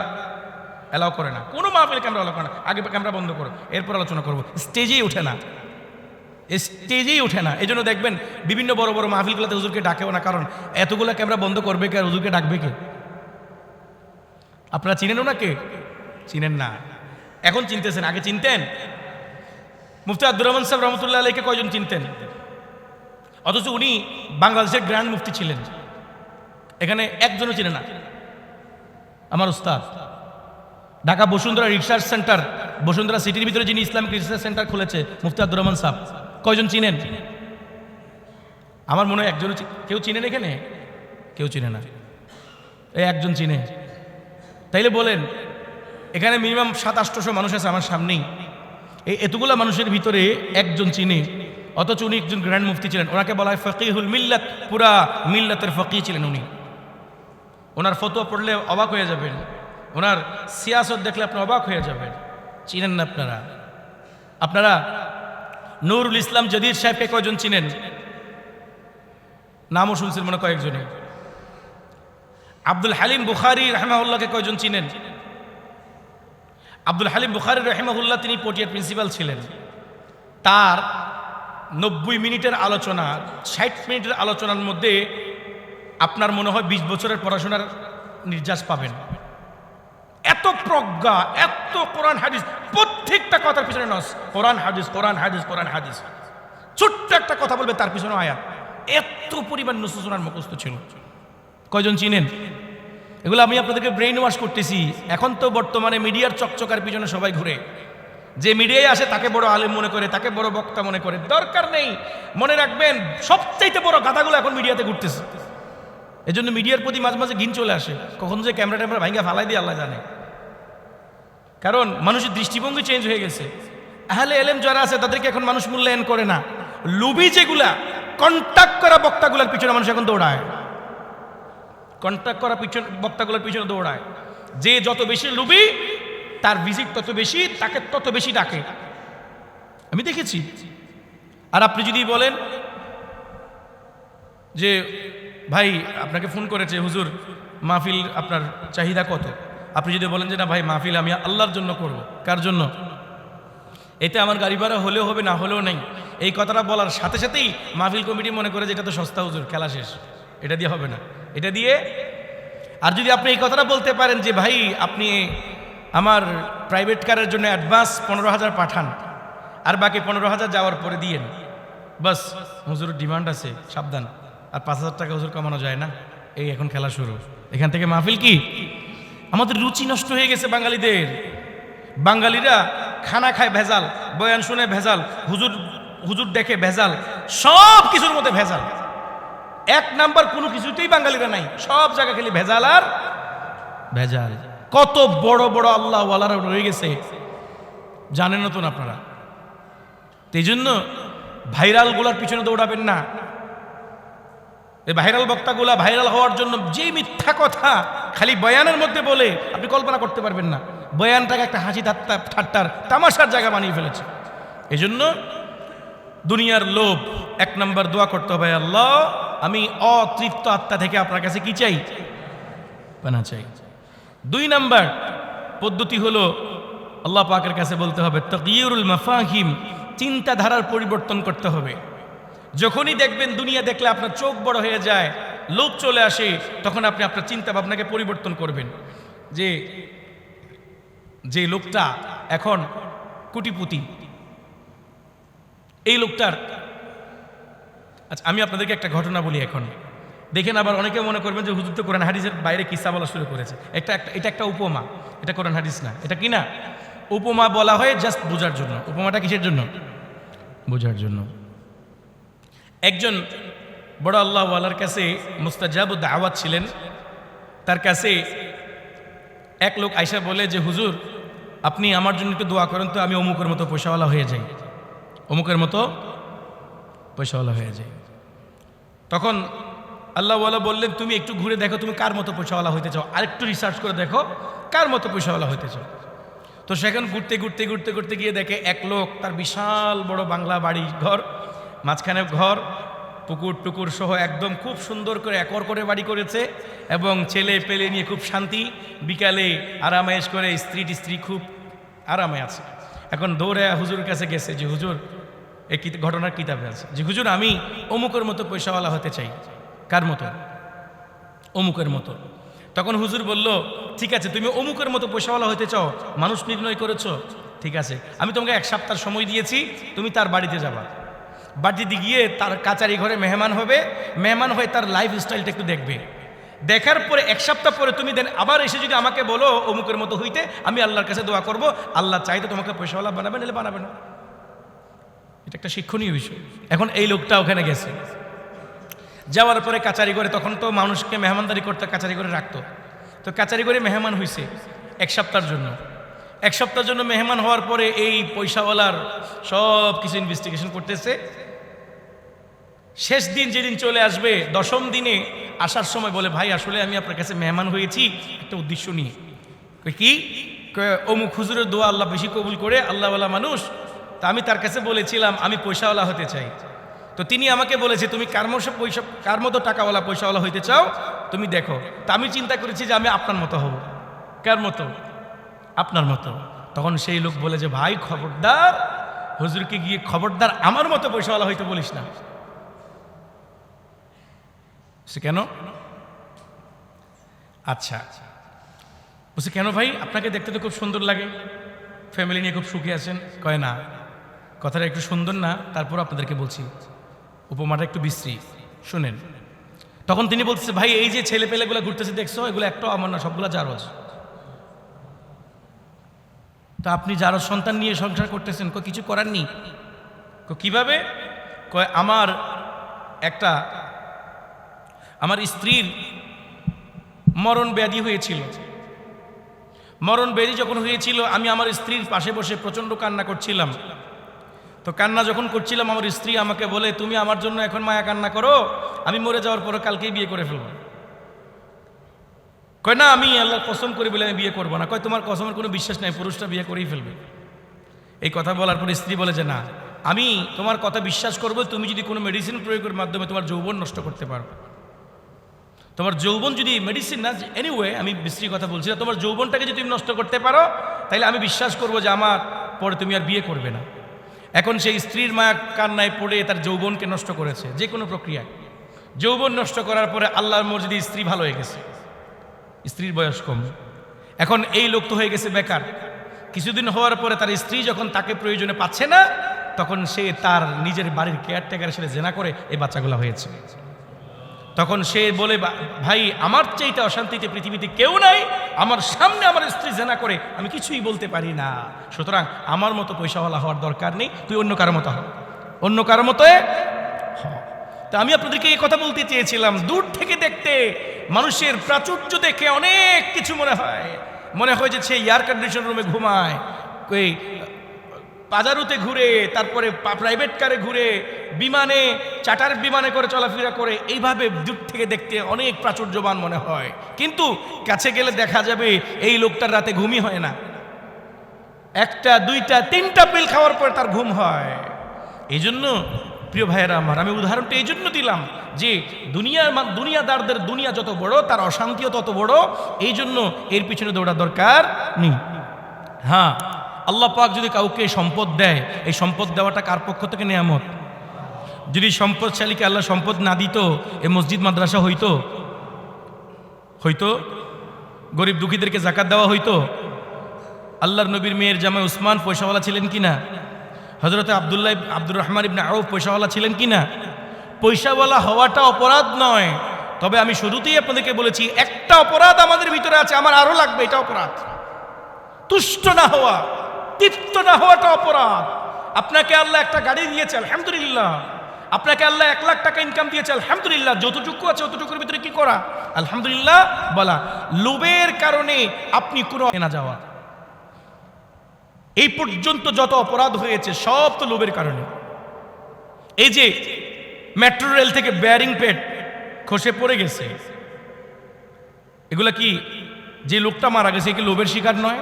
অ্যালাউ করে না, কোনো মাহফিলে ক্যামেরা অ্যালাউ করে না। আগে ক্যামেরা বন্ধ করো, এরপর আলোচনা করবো। স্টেজেই ওঠে না, স্টেজেই ওঠে না। এই জন্য দেখবেন বিভিন্ন বড় বড় মাহফিলগুলোতে হুজুরকে ডাকেও না, কারণ এতগুলো ক্যামেরা বন্ধ করবে কে আর হুজুরকে ডাকবে কে? আপনারা চিনেন ওনাকে? চিনেন না, এখন চিনতেছেন, আগে চিনতেন? মুফতি আব্দুর রহমান সাহেব রহমতুল্লাহ আলাইকে কয়জন চিনতেন? অথচ উনি বাংলাদেশের গ্র্যান্ড মুফতি ছিলেন, এখানে একজনও চিনে না। আমার উস্তাদ ঢাকা বসুন্ধরা রিসার্চ সেন্টার, বসুন্ধরা সিটির ভিতরে যিনি ইসলামিক রিসার্চ সেন্টার খুলেছে মুফতি আব্দুর রহমান সাহেব, কয়জন চিনেন? আমার মনে হয় একজনও। কেউ চিনেন এখানে? কেউ চিনে না, এই একজন চিনে। তাইলে বলেন, এখানে মিনিমাম 700-800 মানুষ আছে আমার সামনেই, এতগুলা মানুষের ভিতরে একজন চিনে, অথচ উনি একজন গ্র্যান্ড মুফতি ছিলেন। ওনাকে বলা হয় ফকিহুল মিল্লাত, পুরা মিল্লাতের ফকি ছিলেন উনি। ওনার ফতোয়া পড়লে অবাক হয়ে যাবেন, ওনার সিয়াসত দেখলে আপনি অবাক হয়ে যাবেন। চিনেন না আপনারা? আপনারা নুরুল ইসলাম জদিদ সাহেবকে কয়জন চিনেন? নামও শুনছেন মনে কয়েকজনে। আব্দুল হালিম বুখারী রাহিমাহুল্লাহকে কয়জন চিনেন? আব্দুল হালিম বুখারী রাহিমাহুল্লাহ তিনি পটিয়ার প্রিন্সিপাল ছিলেন। তার 90 মিনিটের আলোচনা, 60 মিনিটের আলোচনার মধ্যে আপনার মনে হয় 20 বছরের পড়াশোনার নির্যাস পাবেন। এত প্রজ্ঞা, এত কোরআন হাদিস, প্রত্যেকটা কথার পিছনে নস, কোরআন হাদিস, কোরআন হাদিস, কোরআন হাদিস। ছোট্ট একটা কথা বলবে তার পিছনে আয়াত। এত পরিমাণ নুসুস ওনার মুখস্থ ছিল। কয়জন চিনেন? এগুলো আমি আপনাদেরকে ব্রেইন ওয়াশ করতেছি। এখন তো বর্তমানে মিডিয়ার চকচকার পিছনে সবাই ঘুরে, যে মিডিয়ায় আসে তাকে বড় আলেম মনে করে, তাকে বড় বক্তা মনে করে। দরকার নেই। মনে রাখবেন সবচাইতে বড় গাধাগুলো এখন মিডিয়াতে ঘুরতেছে। এজন্য মিডিয়ার প্রতি মাঝে মাঝে ঘিন চলে আসে, কখন যে ক্যামেরা ট্যামেরা ভাঙ্গা ফালাই দিয়ে আল্লাহ জানে। কারণ মানুষের দৃষ্টিভঙ্গি চেঞ্জ হয়ে গেছে। আহলে এলেম যারা আছে তাদেরকে এখন মানুষ মূল্যায়ন করে না। লুবি যেগুলা কন্ট্যাক্ট করা বক্তাগুলোর পিছনে মানুষ এখন দৌড়ায়, কন্ট্যাক্ট করা বক্তাগুলোর পিছনে দৌড়ায়। যে যত বেশি লুবি তার ভিজিট তত বেশি, তাকে তত বেশি ডাকে, আমি দেখেছি। আর আপনি যদি বলেন যে ভাই আপনাকে ফোন করেছে হুজুর, মাহফিল আপনার চাহিদা কত, আপনি যদি বলেন যে না ভাই মাহফিল আমি আল্লাহর জন্য করব। কার জন্য? এতে আমার গাড়ি ভাড়া হলেও হবে, না হলেও নেই। এই কথাটা বলার সাথে সাথেই মাহফিল কমিটি মনে করে যে এটা তো সস্তা হুজুর, খেলা শেষ, এটা দিয়ে হবে না, এটা দিয়ে। আর যদি আপনি এই কথাটা বলতে পারেন যে ভাই আপনি আমার প্রাইভেট কারের জন্য অ্যাডভান্স 15,000 পাঠান, আর বাকি 15,000 যাওয়ার পরে দিয়েন, বাস হুজুরের ডিমান্ড আছে, সাবধান। আর 5,000 টাকা হুজুর কমানো যায় না, এই এখন খেলা শুরু। এখান থেকে মাহফিল কি? আমাদের রুচি নষ্ট হয়ে গেছে বাঙালিদের। বাঙালিরা খানা খায় ভেজাল, বয়ান শুনে ভেজাল, হুজুর দেখে ভেজাল, সব কিছুর মধ্যে ভেজাল। এক নাম্বার কোনো কিছুতেই বাঙালিরা নাই, সব জায়গা খালি ভেজাল আর ভেজাল। কত বড় বড় আল্লাহ ওয়ালারা রয়ে গেছে জানেন নতুন আপনারা। এই জন্য ভাইরাল গুলার পিছনে দৌড়াবেন না। এই ভাইরাল বক্তাগুলা ভাইরাল হওয়ার জন্য যে মিথ্যা কথা খালি বয়ানের মধ্যে বলে আপনি কল্পনা করতে পারবেন না। বয়ানটাকে একটা হাসি ঠাট্টার তামাশার জায়গা বানিয়ে ফেলেছে। এই জন্য দুনিয়ার লোভ, 1 নম্বর দোয়া করতে হবে, আল্লাহ আমি অতৃপ্ত আত্মা থেকে আপনার কাছে কি চাই? পানা চাই। 2 নম্বর পদ্ধতি হলো আল্লাহ পাকের কাছে বলতে হবে তাগয়িরুল মাফাহিম, চিন্তাধারার পরিবর্তন করতে হবে। যখনই দেখবেন দুনিয়া দেখলে আপনার চোখ বড় হয়ে যায়, লোভ চলে আসে, তখন আপনি আপনার চিন্তা ভাবনাকে পরিবর্তন করবেন। যে লোকটা এখন কোটিপতি, এই লোকটার, আচ্ছা আমি আপনাদেরকে একটা ঘটনা বলি এখন দেখেন। আবার অনেকে মনে করবেন যে হুজুর তো কোরআন হাদিসের বাইরে কিসসা বলা শুরু করেছে। এটা একটা উপমা, এটা কোরআন হাদিস না। এটা কি না? উপমা বলা হয় জাস্ট বোঝার জন্য। উপমাটা কিসের জন্য? বোঝার জন্য। একজন বড় আল্লাহ ওয়ালার কাছে মুস্তাজাবুদ দাওয়াত ছিলেন। তার কাছে এক লোক আয়সা বলে যে হুজুর আপনি আমার জন্য একটু দোয়া করেন তো, আমি অমুকের মতো পয়সাওয়ালা হয়ে যাই, অমুকের মতো পয়সাওয়ালা হয়ে যাই। তখন আল্লাহওয়ালা বললেন তুমি একটু ঘুরে দেখো তুমি কার মতো পয়সাওয়ালা হইতে চাও, আরেকটু রিসার্চ করে দেখো কার মতো পয়সাওয়ালা হইতে চাও। তো সেখানে ঘুরতে গিয়ে দেখে এক লোক, তার বিশাল বড় বাংলা বাড়ি ঘর, মাঝখানে ঘর, পুকুর টুকুর সহ একদম খুব সুন্দর করে একর করে বাড়ি করেছে, এবং ছেলে পেলে নিয়ে খুব শান্তি, বিকালে আরামায়েশ করে স্ত্রী খুব আরামে আছে। এখন দৌড়ে হুজুরের কাছে গেছে যে হুজুর এই ঘটনার কিতাবে আছে যে হুজুর আমি অমুকের মতো পয়সাওয়ালা হতে চাই। কার মতো? অমুকের মতো। তখন হুজুর বলল ঠিক আছে তুমি অমুকের মতো পয়সাওয়ালা হতে চাও, মানুষ নির্ণয় করেছো, ঠিক আছে আমি তোমাকে 1 সপ্তাহ সময় দিয়েছি, তুমি তার বাড়িতে যাবা, বাড়িতে গিয়ে তার কাচারি ঘরে মেহমান হবে, মেহমান হয়ে তার লাইফ স্টাইলটা একটু দেখবে, দেখার পরে 1 সপ্তাহ পরে তুমি দেন আবার এসে যদি আমাকে বলো অমুকের মতো হইতে, আমি আল্লাহর কাছে দোয়া করব, আল্লাহ চাইতে তোমাকে পয়সাওয়ালা বানাবে, নাহলে বানাবে না। এটা একটা শিক্ষণীয় বিষয়। এখন এই লোকটা ওখানে গেছে, যাওয়ার পরে কাচারি ঘরে, তখন তো মানুষকে মেহমানদারি করতে কাচারি ঘরে রাখতো, তো কাচারি ঘরে মেহমান হয়েছে 1 সপ্তাহের জন্য। এক সপ্তাহের জন্য মেহমান হওয়ার পরে এই পয়সাওয়ালার সব কিছু ইনভেস্টিগেশন করতেছে। শেষ দিন যেদিন চলে আসবে, 10ম দিনে আসার সময় বলে, ভাই আসলে আমি আপনার কাছে মেহমান হয়েছি একটা উদ্দেশ্য নিয়ে। কি? অমুক হুজুরের দোয়া আল্লাহ বেশি কবুল করে, আল্লাহওয়ালা মানুষ, তা আমি তার কাছে বলেছিলাম আমি পয়সাওয়ালা হতে চাই। তো তিনি আমাকে বলেছে তুমি কার মতো টাকাওয়ালা পয়সাওয়ালা হইতে চাও তুমি দেখো। তা আমি চিন্তা করেছি যে আমি আপনার মতো হব। কার মতো? আপনার মতো। তখন সেই লোক বলে যে ভাই খবরদার, হুজুরকে গিয়ে খবরদার আমার মতো পয়সাওয়ালা হইতে বলিস না। সে কেন? আচ্ছা বলছে কেন ভাই, আপনাকে দেখতে তো খুব সুন্দর লাগে, ফ্যামিলি নিয়ে খুব সুখী আছেন। কয় না, কথাটা একটু সুন্দর না, তারপর আপনাদেরকে বলছি, উপমাটা একটু বিশ্রী, শুনেন। তখন তিনি বলতেছে ভাই এই যে ছেলে পেলেগুলো ঘুরতেছে দেখছো, এগুলো একটাও আমার না, সবগুলো জারজ। তো আপনি জারজ সন্তান নিয়ে সংসার করতেছেন, কিছু করার নেই। কিভাবে? কয় আমার স্ত্রীর মরণ ব্যাধি হয়েছিল। মরণ ব্যাধি যখন হয়েছিল আমি আমার স্ত্রীর পাশে বসে প্রচণ্ড কান্না করছিলাম। তো কান্না যখন করছিলাম আমার স্ত্রী আমাকে বলে তুমি আমার জন্য এখন মায়া কান্না করো, আমি মরে যাওয়ার পরে কালকেই বিয়ে করে ফেলবো। কয় না, আমি আল্লাহর কসম করে বলে আমি বিয়ে করবো না। কয় তোমার কসমের কোনো বিশ্বাস নাই, পুরুষটা বিয়ে করেই ফেলবে। এই কথা বলার পর স্ত্রী বলে যে না, আমি তোমার কথা বিশ্বাস করবো তুমি যদি কোনো মেডিসিন প্রয়োগের মাধ্যমে তোমার যৌবন নষ্ট করতে পারো। তোমার যৌবন যদি মেডিসিন না, এনিওয়ে আমি বিশ্রী কথা বলছি না, তোমার যৌবনটাকে যদি তুমি নষ্ট করতে পারো তাহলে আমি বিশ্বাস করবো যে আমার পরে তুমি আর বিয়ে করবে না। এখন সেই স্ত্রীর মায়া কান্নায় পড়ে তার যৌবনকে নষ্ট করেছে, যে কোনো প্রক্রিয়ায়। যৌবন নষ্ট করার পরে আল্লাহর মর্জিতে স্ত্রী ভালো হয়ে গেছে, স্ত্রীর বয়স কম। এখন এই লোক তো হয়ে গেছে বেকার। কিছুদিন হওয়ার পরে তার স্ত্রী যখন তাকে প্রয়োজনে পাচ্ছে না, তখন সে তার নিজের বাড়ির কেয়ারটেকারের সাথে জেনা করে এই বাচ্চাগুলো হয়েছে। তখন সে বলে ভাই আমার চাইতে অশান্তিতে পৃথিবীতে কেউ নাই, আমার সামনে আমার স্ত্রী জেনা করে আমি কিছুই বলতে পারি না, সুতরাং আমার মতো পয়সাওয়ালা হওয়ার দরকার নেই, তুই অন্য কারো মতো হ, অন্য কারো মতো হ। তা আমি আপনাদেরকে এই কথা বলতে চেয়েছিলাম, দূর থেকে দেখতে মানুষের প্রাচুর্য দেখে অনেক কিছু মনে হয় যে সে এয়ার কন্ডিশন রুমে ঘুমায়, ওই বাজারুতে ঘুরে, তারপরে প্রাইভেট কারে ঘুরে, বিমানে চার্টার বিমানে করে চলাফেরা করে, এইভাবে দূর থেকে দেখতে অনেক প্রাচুর্যবান মনে হয়। কিন্তু কাছে গেলে দেখা যাবে এই লোকটার রাতে ঘুমই হয় না, 1টা 2টা 3টা পিল খাওয়ার পর তার ঘুম হয়। এই জন্য প্রিয় ভাইয়েরা আমার, আমি উদাহরণটা এই জন্য দিলাম যে দুনিয়াদারদের দুনিয়া যত বড় তার অশান্তিও তত বড়। এই জন্য এর পিছনে দৌড়ার দরকার নেই। হ্যাঁ, আল্লাহ পাক যদি কাউকে সম্পদ দেয়, এই সম্পদ দেওয়াটা কার পক্ষ থেকে নেয়ামত। যদি সম্পদশালীকে আল্লাহ সম্পদ না দিত, এ মসজিদ মাদ্রাসা হইতো? গরিব দুঃখীদেরকে যাকাত দেওয়া হইতো? আল্লাহর নবীর মেয়ের জামাই উসমান পয়সাওয়ালা ছিলেন কিনা? হযরত আব্দুর রহমান ইবনে আউফ পয়সাওয়ালা ছিলেন কিনা? পয়সাওয়ালা হওয়াটা অপরাধ নয়, তবে আমি শুরুতেই আপনাদেরকে বলেছি একটা অপরাধ আমাদের ভিতরে আছে, আমার আরো লাগবে, এটা অপরাধ। তুষ্ট না হওয়া, তৃপ্ত না হওয়াটা অপরাধ। আপনাকে আল্লাহ একটা গাড়ি দিয়েছে, আলহামদুলিল্লাহ। আপনাকে আল্লাহ 1 লাখ টাকা ইনকাম দিয়েছে, আলহামদুলিল্লাহ। যতটুকু আছে অতটুকুর ভিতরে কি করা? আলহামদুলিল্লাহ বলা। লোভের কারণে আপনি কোনো না যাওয়া, এই পর্যন্ত যত অপরাধ হয়েছে সব তো লোভের কারণে। এই যে মেট্রো রেল থেকে বেয়ারিং প্যাড খসে পড়ে গেছে, এগুলা কি, যে লোকটা মারা গেছে কি লোভের শিকার নয়?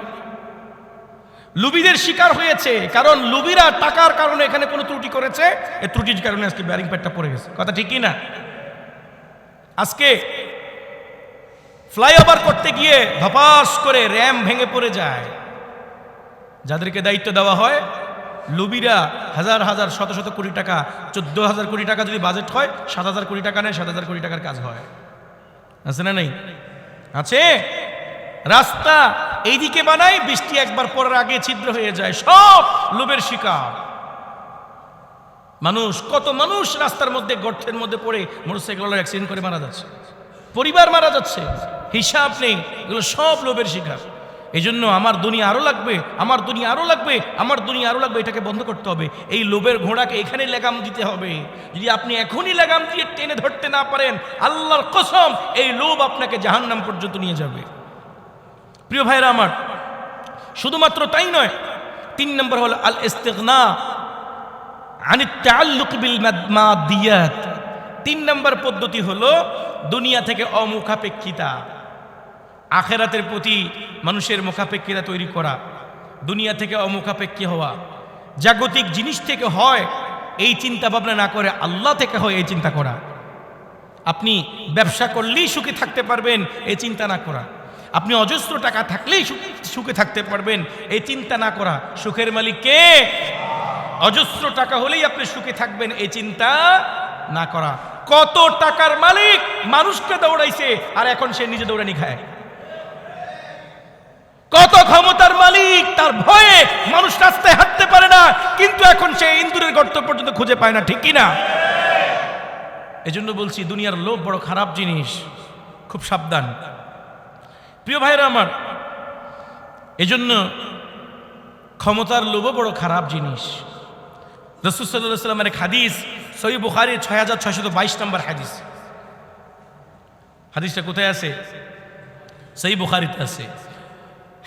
লুবিদের শিকার হয়েছে, কারণ লুবিরা টাকার কারণে এখানে কোনো ত্রুটি করেছে, এই ত্রুটির কারণে আজকে বেয়ারিং প্যাডটা পড়ে গেছে। কথা ঠিক কি না? আজকে ফ্লাইওভার করতে গিয়ে ধপাস করে র্যাম ভেঙে পড়ে যায়। যাদেরকে দায়িত্ব দেওয়া হয় লুবিরা হাজার হাজার শত শত কোটি টাকা, 14,000 কোটি টাকা যদি বাজেট হয়, 7,000 কোটি টাকা নেয়, 7,000 কোটি টাকার কাজ হয়। আছে না নেই? আছে। রাস্তা এইদিকে বানায়, বৃষ্টি একবার পড়ার আগে ছিদ্র হয়ে যায়, সব লোভের শিকার। কত মানুষ রাস্তার মধ্যে গর্তের মধ্যে পড়ে মোটরসাইকেল অ্যাক্সিডেন্ট করে মারা যাচ্ছে, পরিবার মারা যাচ্ছে, হিসাব নেই। এগুলো সব লোভের শিকার। এই জন্য আমার দুনিয়া আরো লাগবে, আমার দুনিয়া আরো লাগবে, আমার দুনিয়া আরো লাগবে, এটাকে বন্ধ করতে হবে। এই লোভের ঘোড়াকে এখানে লাগাম দিতে হবে। যদি আপনি এখনই লাগাম দিয়ে টেনে ধরতে না পারেন, আল্লাহর কসম এই লোভ আপনাকে জাহান্নাম পর্যন্ত নিয়ে যাবে। প্রিয় ভাইরা আমার, শুধুমাত্র তাই নয়, 3 নম্বর হলো আল ইস্তিগনা আনিত তাআল্লুক বিল মাদিয়াত। 3 নম্বর পদ্ধতি হলো দুনিয়া থেকে অমুখাপেক্ষিতা, আখেরাতের প্রতি মানুষের মুখাপেক্ষিতা তৈরি করা, দুনিয়া থেকে অমুখাপেক্ষী হওয়া, জাগতিক জিনিস থেকে হয় এই চিন্তা ভাবনা না করে আল্লাহ থেকে হয় এই চিন্তা করা। আপনি ব্যবসা করলেই সুখে থাকতে পারবেন এই চিন্তা না করা, আপনি অজস্র টাকা থাকলেই সুখে থাকতে পারবেন এই চিন্তা না করা। সুখের মালিক কে? অজস্র টাকা হলেই আপনি সুখে থাকবেন এই চিন্তা না করা। কত টাকার মালিক মানুষকে দৌড়াইছে আর এখন সে নিজে দৌড়ানি খায়। কত ক্ষমতার মালিক, তার ভয়ে মানুষ রাস্তায় হাঁটতে পারে না, কিন্তু এখন সে ইন্দুরের গর্ত পর্যন্ত খুঁজে পায় না, ঠিক কিনা? এজন্য বলছি দুনিয়ার লোভ বড় খারাপ জিনিস, খুব সাবধান প্রিয় ভাইরা আমার। এজন্য ক্ষমতার লোভও বড় খারাপ জিনিস। রাসূল সাল্লাল্লাহু আলাইহি ওয়াসাল্লামের হাদিস সহিহ বুখারী 6622 নম্বর হাদিস। হাদিসটা কোথায় আছে? সহিহ বুখারীতে আছে।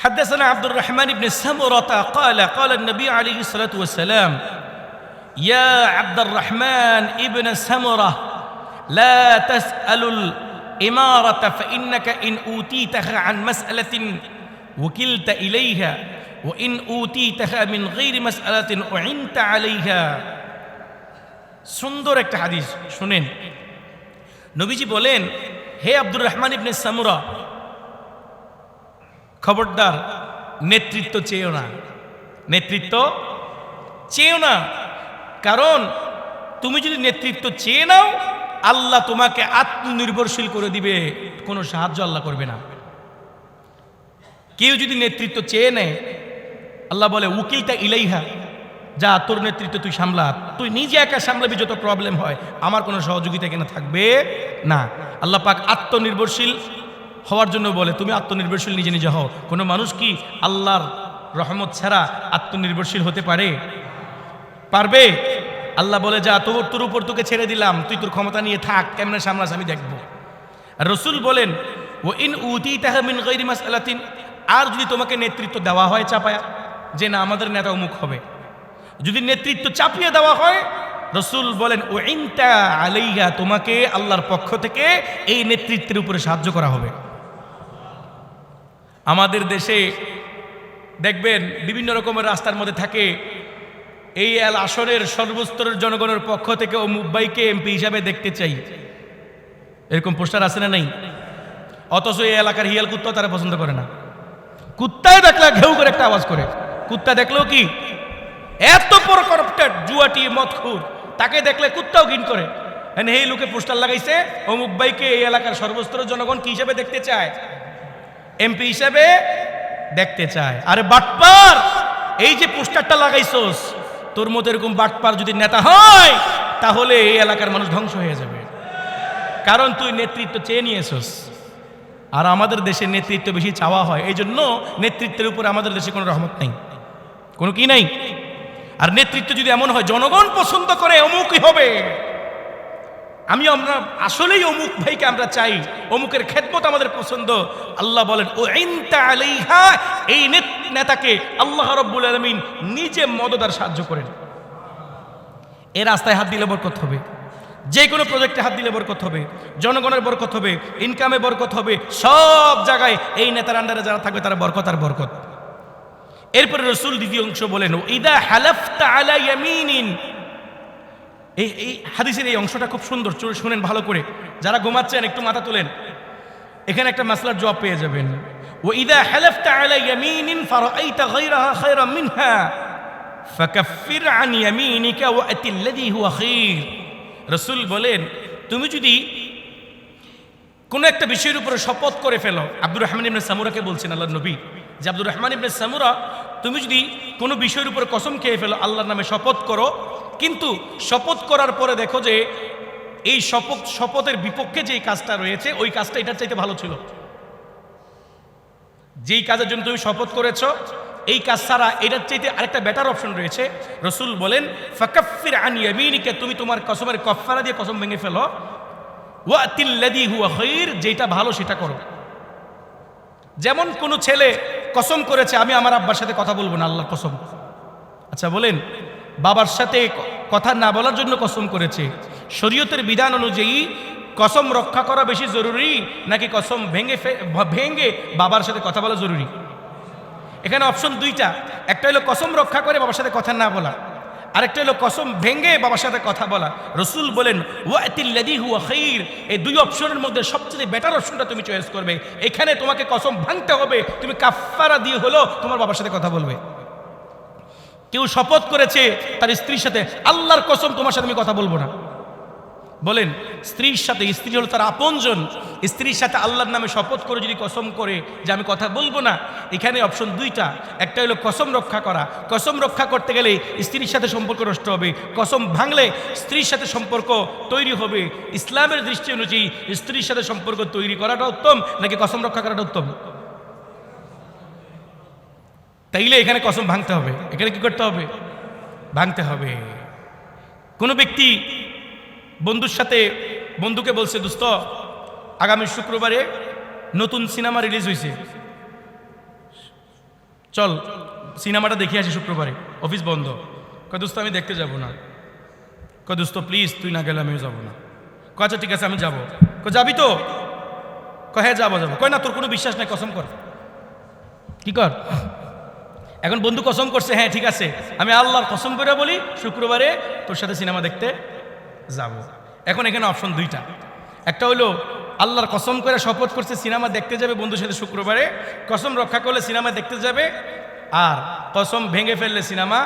حدثنا عبد الرحمن بن سمرة قال قال النبي عليه الصلاة والسلام يا عبد الرحمن ابن سمرة لا تسأل الإمارة فإنك إن أوتيتها عن مسألة وكلت إليها وإن أوتيتها من غير مسألة أعنت عليها। সুন্দর একটা হাদিস শুনেন। নবীজি বলেন, হে আব্দুর রহমান ইবনে সামুরা, খবরদার নেতৃত্ব চেয়েও না, নেতৃত্ব চেয়েও না। কারণ তুমি যদি নেতৃত্ব চেয়ে নাও আল্লাহ তোমাকে আত্মনির্ভরশীল করে দিবে, কোনো সাহায্য আল্লাহ করবে না। কেউ যদি নেতৃত্ব চেয়ে নেয় আল্লাহ বলে উকিলটা ইলাইহা, যা তোর নেতৃত্ব তুই সামলা, তুই নিজে একা সামলাবি, যত প্রবলেম হয় আমার কোনো সহযোগিতা কেন থাকবে না। আল্লাহ পাক আত্মনির্ভরশীল হওয়ার জন্য বলে তুমি আত্মনির্ভরশীল নিজে নিজে হও। কোনো মানুষ কি আল্লাহর রহমত ছাড়া আত্মনির্ভরশীল হতে পারবে? আল্লাহ বলে যা তোর উপর তোকে ছেড়ে দিলাম, তুই তোর ক্ষমতা নিয়ে থাক, কেমনে সামলাস আমি দেখবো। আর রাসূল বলেন ও ইন উতিতাহা মিন গায়রি মাসআলাতিন, আর যদি তোমাকে নেতৃত্ব দেওয়া হয় চাপায়া, যে না আমাদের নেতা অমুক হবে, যদি নেতৃত্ব চাপিয়ে দেওয়া হয় রাসূল বলেন ও ইনতা আলাইহা, তোমাকে আল্লাহর পক্ষ থেকে এই নেতৃত্বের উপরে সাহায্য করা হবে। আমাদের দেশে দেখবেন বিভিন্ন রকমের রাস্তার মধ্যে থাকে এই আসনের সর্বস্তরের জনগণের পক্ষ থেকে ও মুম্বাইকে এমপি হিসাবে দেখতে চাই, এরকম পোস্টার আছে না নাই? অথচ এই এলাকার হিয়াল কুত্তা তারা পছন্দ করে না। কুত্তায় দেখলে ঘেউ করে একটা আওয়াজ করে, কুত্তা দেখলেও কি এত বড় করপ্টেড জুয়াটি মদখুর, তাকে দেখলে কুত্তাও ঘিন করে। এই লোকে পোস্টার লাগাইছে ও মুম্বাইকে এই এলাকার সর্বস্তরের জনগণ কি হিসাবে দেখতে চায়? এমপি হিসাবে দেখতে চায়। আরে বাটপার, এই যে পোস্টারটা লাগাইছস, তোর মতো এরকম বাটপার যদি নেতা হয় তাহলে এই এলাকার মানুষ ধ্বংস হয়ে যাবে, কারণ তুই নেতৃত্ব চেয়ে নিয়েছস। আর আমাদের দেশে নেতৃত্ব বেশি চাওয়া হয়, এই জন্য নেতৃত্বের উপরে আমাদের দেশে কোনো রহমত নেই, কোনো কি নাই। আর নেতৃত্ব যদি এমন হয় জনগণ পছন্দ করে অমুকই হবে, আমরা আসলেই অমুক ভাইকে আমরা চাই, অমুকের খেদমত আমাদের পছন্দ, আল্লাহ বলেন ও ইনতা আলাইহা, এই নেতাকে আল্লাহ রাব্বুল আলামিন নিজে মদদ আর সাহায্য করেন। এই রাস্তায় হাত দিলে বরকত হবে, যে কোনো প্রজেক্টে হাত দিলে বরকত হবে, জনগণের বরকত হবে, ইনকামে বরকত হবে, সব জায়গায় এই নেতার আন্ডারে যারা থাকবে তারা বরকত আর বরকত। এরপরে রাসূল দ্বিতীয় অংশ বলেন ইদা হালাফতা আলা ইয়ামিনিন, এই হাদিসের এই অংশটা খুব সুন্দর, শুনেন ভালো করে, যারা ঘুমাচ্ছেন একটু মাথা তোলেন, এখানে একটা মাসলার জবাব পেয়ে যাবেন। ও ইদা হালাফতা আলা ইয়ামিনিন ফারাআইতা গায়রাহা খায়রাম মিনহা ফাকাফির আন ইয়ামিনিকা ওয়া আতিল্লাযী হুয়া খায়র। রাসূল বলেন তুমি যদি কোনো একটা বিষয়ের উপরে শপথ করে ফেলো, আব্দুর রহমান ইবনে সামুরাকে বলছেন আল্লাহর নবী যে আব্দুর রহমান ইবনে সামুরা, তুমি যদি কোনো বিষয়ের উপরে কসম খেয়ে ফেলো, আল্লাহর নামে শপথ করো, কিন্তু শপথ করার পরে দেখো যে এই শপথের বিপক্ষে যেই কাজটা রয়েছে ওই কাজটা এটার চাইতে ভালো ছিল, যেই কাজের জন্য তুমি শপথ করেছো এই কাজ ছাড়া এটার চাইতে আরেকটা বেটার অপশন রয়েছে, রাসূল বলেন ফাকাফির আন ইয়ামিনিকা, তুমি তোমার কসমের কাফারা দিয়ে কসম ভেঙে ফেলো, ওয়াতিল্লাযী হুয়া খায়র, যেটা ভালো সেটা করো। যেমন কোনো ছেলে কসম করেছে আমি আমার আব্বার সাথে কথা বলবো না, আল্লাহর কসম। আচ্ছা বলেন, বাবার সাথে কথা না বলার জন্য কসম করেছে, শরীয়তের বিধান অনুযায়ী কসম রক্ষা করা বেশি জরুরি নাকি কসম ভেঙে বাবার সাথে কথা বলা জরুরি? এখানে অপশন দুইটা, একটা হলো কসম রক্ষা করে বাবার সাথে কথা না বলা, আরেকটা হলো কসম ভেঙে বাবার সাথে কথা বলা। রাসূল বলেন ওয়াতিল্লাযী হুয়া খায়র, এই দুই অপশনের মধ্যে সবচেয়ে বেটার অপশনটা তুমি চয়েস করবে। এখানে তোমাকে কসম ভাঙতে হবে, তুমি কাফারা দিয়ে হলো তোমার বাবার সাথে কথা বলবে। কেউ শপথ করেছে তার স্ত্রীর সাথে, আল্লাহর কসম তোমার সাথে আমি কথা বলবো না। বলেন, স্ত্রীর সাথে, স্ত্রী হলো তার আপনজন, স্ত্রীর সাথে আল্লাহর নামে শপথ করে যদি কসম করে যে আমি কথা বলবো না, এখানে অপশন দুইটা, একটা হলো কসম রক্ষা করা। কসম রক্ষা করতে গেলে স্ত্রীর সাথে সম্পর্ক নষ্ট হবে, কসম ভাঙলে স্ত্রীর সাথে সম্পর্ক তৈরি হবে। ইসলামের দৃষ্টি অনুযায়ী স্ত্রীর সাথে সম্পর্ক তৈরি করাটা উত্তম নাকি কসম রক্ষা করাটা উত্তম? তাইলে এখানে কসম ভাঙতে হবে। এখানে কি করতে হবে? ভাঙতে হবে। কোনো ব্যক্তি বন্ধুকে বলছে, দোস্ত আগামী শুক্রবারে নতুন সিনেমা রিলিজ হয়েছে, চল সিনেমাটা দেখে আসি শুক্রবারে, অফিস বন্ধ। কয় দোস্ত আমি দেখতে যাব না। কয় দোস্ত প্লিজ তুই না গেলে আমিও যাবো না। কয় আচ্ছা ঠিক আছে আমি যাবো। কয় যাবি তো? কয় হ্যাঁ যাবো। কয় না তোর কোনো বিশ্বাস নাই, কসম কর। কি কর? এখন বন্ধু কসম করছে, হ্যাঁ ঠিক আছে আমি আল্লাহর কসম করে বলি শুক্রবারে তোর সাথে সিনেমা দেখতে যাব। এখন এখানে অপশন দুইটা, একটা হলো আল্লাহর কসম করে শপথ করছে সিনেমা দেখতে যাবে বন্ধুর সাথে শুক্রবারে, কসম রক্ষা করলে সিনেমা দেখতে যাবে, আর কসম ভেঙে ফেললে সিনেমা।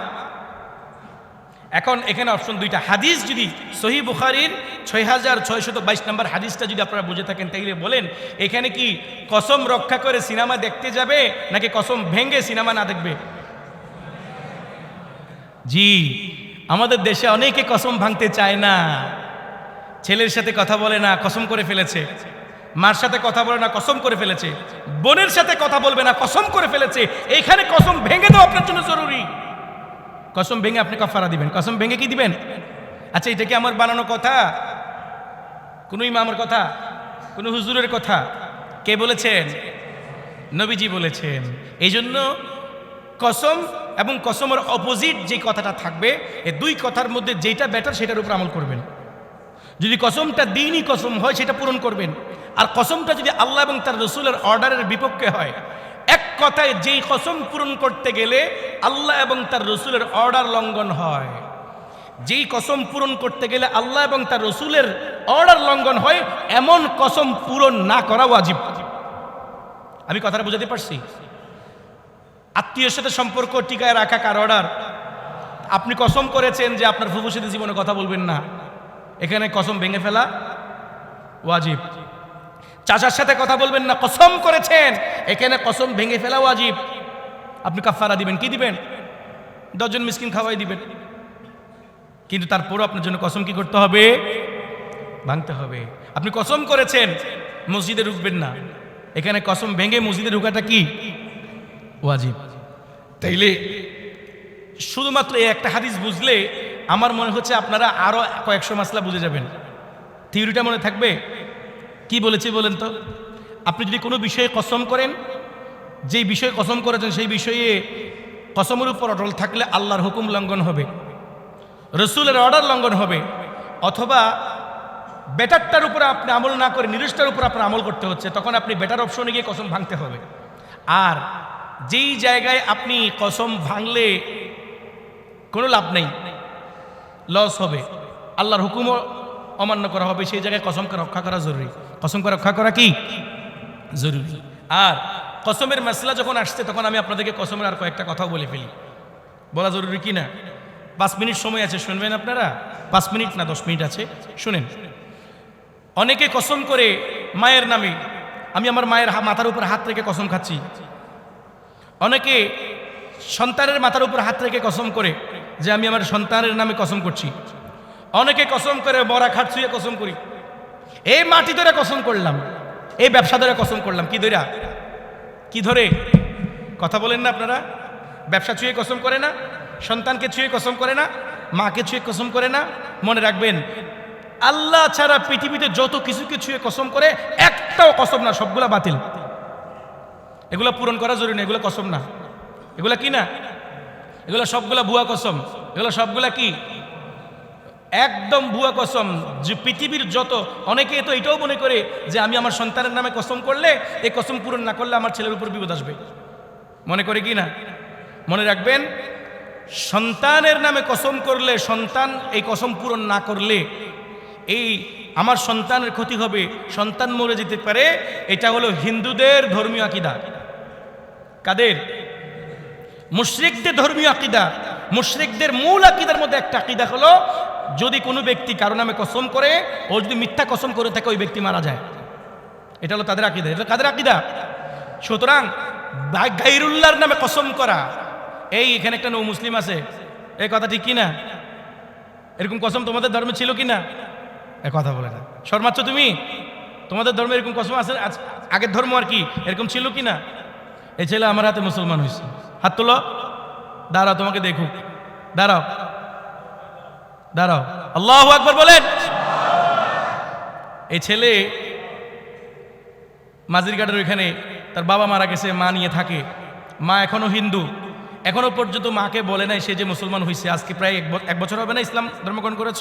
এখন এখানে অপশন দুইটা। হাদিস যদি সহিহ বুখারীর 6622 নম্বর হাদিসটা যদি আপনারা বুঝে থাকেন তাইলে বলেন এখানে কি কসম রক্ষা করে সিনেমা দেখতে যাবে নাকি কসম ভেঙে সিনেমা না দেখবে? জি, আমাদের দেশে অনেকে কসম ভাঙতে চায় না। ছেলের সাথে কথা বলে না, কসম করে ফেলেছে। মার সাথে কথা বলে না, কসম করে ফেলেছে। বোনের সাথে কথা বলবে না, কসম করে ফেলেছে। এইখানে কসম ভেঙে দেওয়া আপনার জন্য জরুরি। কসম ভেঙে আপনি কাফারা দিবেন। কসম ভেঙে কি দিবেন? আচ্ছা এটা কি আমার বানানো কথা? কোন ইমামের কথা? কোন হুজুরের কথা? কে বলেছেন? নবীজি বলেছেন। এই জন্য কসম এবং কসমের অপোজিট যে কথাটা থাকবে, এই দুই কথার মধ্যে যেটা বেটার সেটার উপর আমল করবেন। যদি কসমটা দ্বীনি কসম হয় সেটা পূরণ করবেন, আর কসমটা যদি আল্লাহ এবং তার রসুলের অর্ডারের বিপক্ষে হয়, এক কথায় যেই কসম পূরণ করতে গেলে আল্লাহ এবং তার রসুলের অর্ডার লঙ্ঘন হয়, যেই কসম পূরণ করতে গেলে আল্লাহ এবং তার রসুলের অর্ডার লঙ্ঘন হয়, এমন কসম পূরণ না করা ওয়াজিব। আমি কথাটা বুঝাতে পারছি? আত্মীয়ের সাথে সম্পর্ক টিকায় রাখা কার অর্ডার? আপনি কসম করেছেন যে আপনার ফুফুর সাথে জীবনে কথা বলবেন না, এখানে কসম ভেঙে ফেলা ওয়াজিব। চাচার সাথে কথা বলবেন না, কসম করেছেন, এখানে কসম ভেঙে ফেলা ওয়াজিব। আপনি কাফারা দিবেন, কি দিবেন? 10 জন মিসকিন খাওয়াই দিবেন। কিন্তু তারপরও আপনার জন্য কসম কি করতে হবে? ভাঙতে হবে। আপনি কসম করেছেন মসজিদে ঢুকবেন না, এখানে কসম ভেঙে মসজিদে ঢুকাটা কি ওয়াজিব। তাইলে শুধুমাত্র এই একটা হাদিস বুঝলে আমার মনে হচ্ছে আপনারা আরো কয়েকশো মাসলা বুঝে যাবেন। থিওরিটা মনে থাকবে। কি বলেছি বলেন তো? আপনি যদি কোনো বিষয়ে কসম করেন, যেই বিষয়ে কসম করেছেন সেই বিষয়ে কসমের উপর অটল থাকলে আল্লাহর হুকুম লঙ্ঘন হবে, রসুলের অর্ডার লঙ্ঘন হবে, অথবা বেটারটার উপরে আপনি আমল না করে নির্দিষ্টটার উপর আপনার আমল করতে হচ্ছে, তখন আপনি বেটার অপশনে গিয়ে কসম ভাঙতে হবে। আর যেই জায়গায় আপনি কসম ভাঙলে কোনো লাভ নেই, লস হবে, আল্লাহর হুকুমও অমান্য করা হবে, সেই জায়গায় কসমকে রক্ষা করা জরুরি। কসমকে রক্ষা করা কি জরুরি? আর কসমের মাসলা যখন আসছে তখন আমি আপনাদেরকে কসমের আর কয়েকটা কথাও বলে ফেলি। বলা জরুরি কি না? 5 মিনিট সময় আছে, শুনবেন আপনারা? 5 মিনিট না 10 মিনিট আছে, শুনেন। অনেকে কসম করে মায়ের নামে, আমি আমার মায়ের মাথার উপর হাত রেখে কসম খাচ্ছি। অনেকে সন্তানের মাথার উপর হাত রেখে কসম করে যে আমি আমার সন্তানের নামে কসম করছি। অনেকে কসম করে মরা খাট ছুঁয়ে কসম করি, এই মাটি ধরে কসম করলাম, এই ব্যবসা ধরে কসম করলাম। কি ধরে? কি ধরে? কথা বলেন না আপনারা? ব্যবসা ছুঁয়ে কসম করে না, সন্তানকে ছুঁয়ে কসম করে না, মাকে ছুঁয়ে কসম করে না। মনে রাখবেন, আল্লাহ ছাড়া পৃথিবীতে যত কিছুকে ছুঁয়ে কসম করে একটাও কসম না, সবগুলা বাতিল। এগুলো পূরণ করা জরুরি না, এগুলো কসম না। এগুলা কি না? এগুলো সবগুলা ভুয়া কসম। এগুলো সবগুলা কি? একদম ভুয়া কসম। যে পৃথিবীর যত, অনেকে তো এটাও মনে করে যে আমি আমার সন্তানের নামে কসম করলে, এই কসম পূরণ না করলে আমার ছেলের উপর বিপদ আসবে, মনে করে কি না? মনে রাখবেন, সন্তানের নামে কসম করলে, সন্তান এই কসম পূরণ না করলে এই আমার সন্তানের ক্ষতি হবে, সন্তান মরে যেতে পারে। এটা হলো হিন্দুদের ধর্মীয় আকীদা। কাদের? মুশরিকদের ধর্মীয় আকীদা। মুশরিকদের মূল আকীদার মধ্যে একটা আকীদা হলো, যদি কোনো ব্যক্তি কারো নামে কসম করে, ও যদি মিথ্যা কসম করে থাকে, ওই ব্যক্তি মারা যায়। এটা হলো তাদের আকীদা। এটা কাদের আকীদা? সুতরাং গায়রুল্লাহর নামে কসম করা, এই এখানে একটা নৌ মুসলিম আছে, এই কথা ঠিক কিনা? এরকম কসম তোমাদের ধর্মে ছিল কিনা? এ কথা বলে না, শর্মাচ্ছ তুমি? তোমাদের ধর্মে এরকম কসম আছে? আগের ধর্ম আর কি এরকম ছিল কিনা? এই ছেলে আমার হাতে মুসলমান হয়েছে, হাত তোলো। দাঁড়াও, তোমাকে দেখুক। দাঁড়াও, দাঁড়াও, আল্লাহু আকবার বলেন। এই ছেলে মাঝিরঘাটের ওইখানে তার বাবা মারা গেছে, মা নিয়ে থাকে। মা এখনো হিন্দু, এখনো পর্যন্ত মাকে বলে নাই সে যে মুসলমান হয়েছে। আজকে প্রায় এক বছর হবে না ইসলাম ধর্মগ্রহণ করেছ?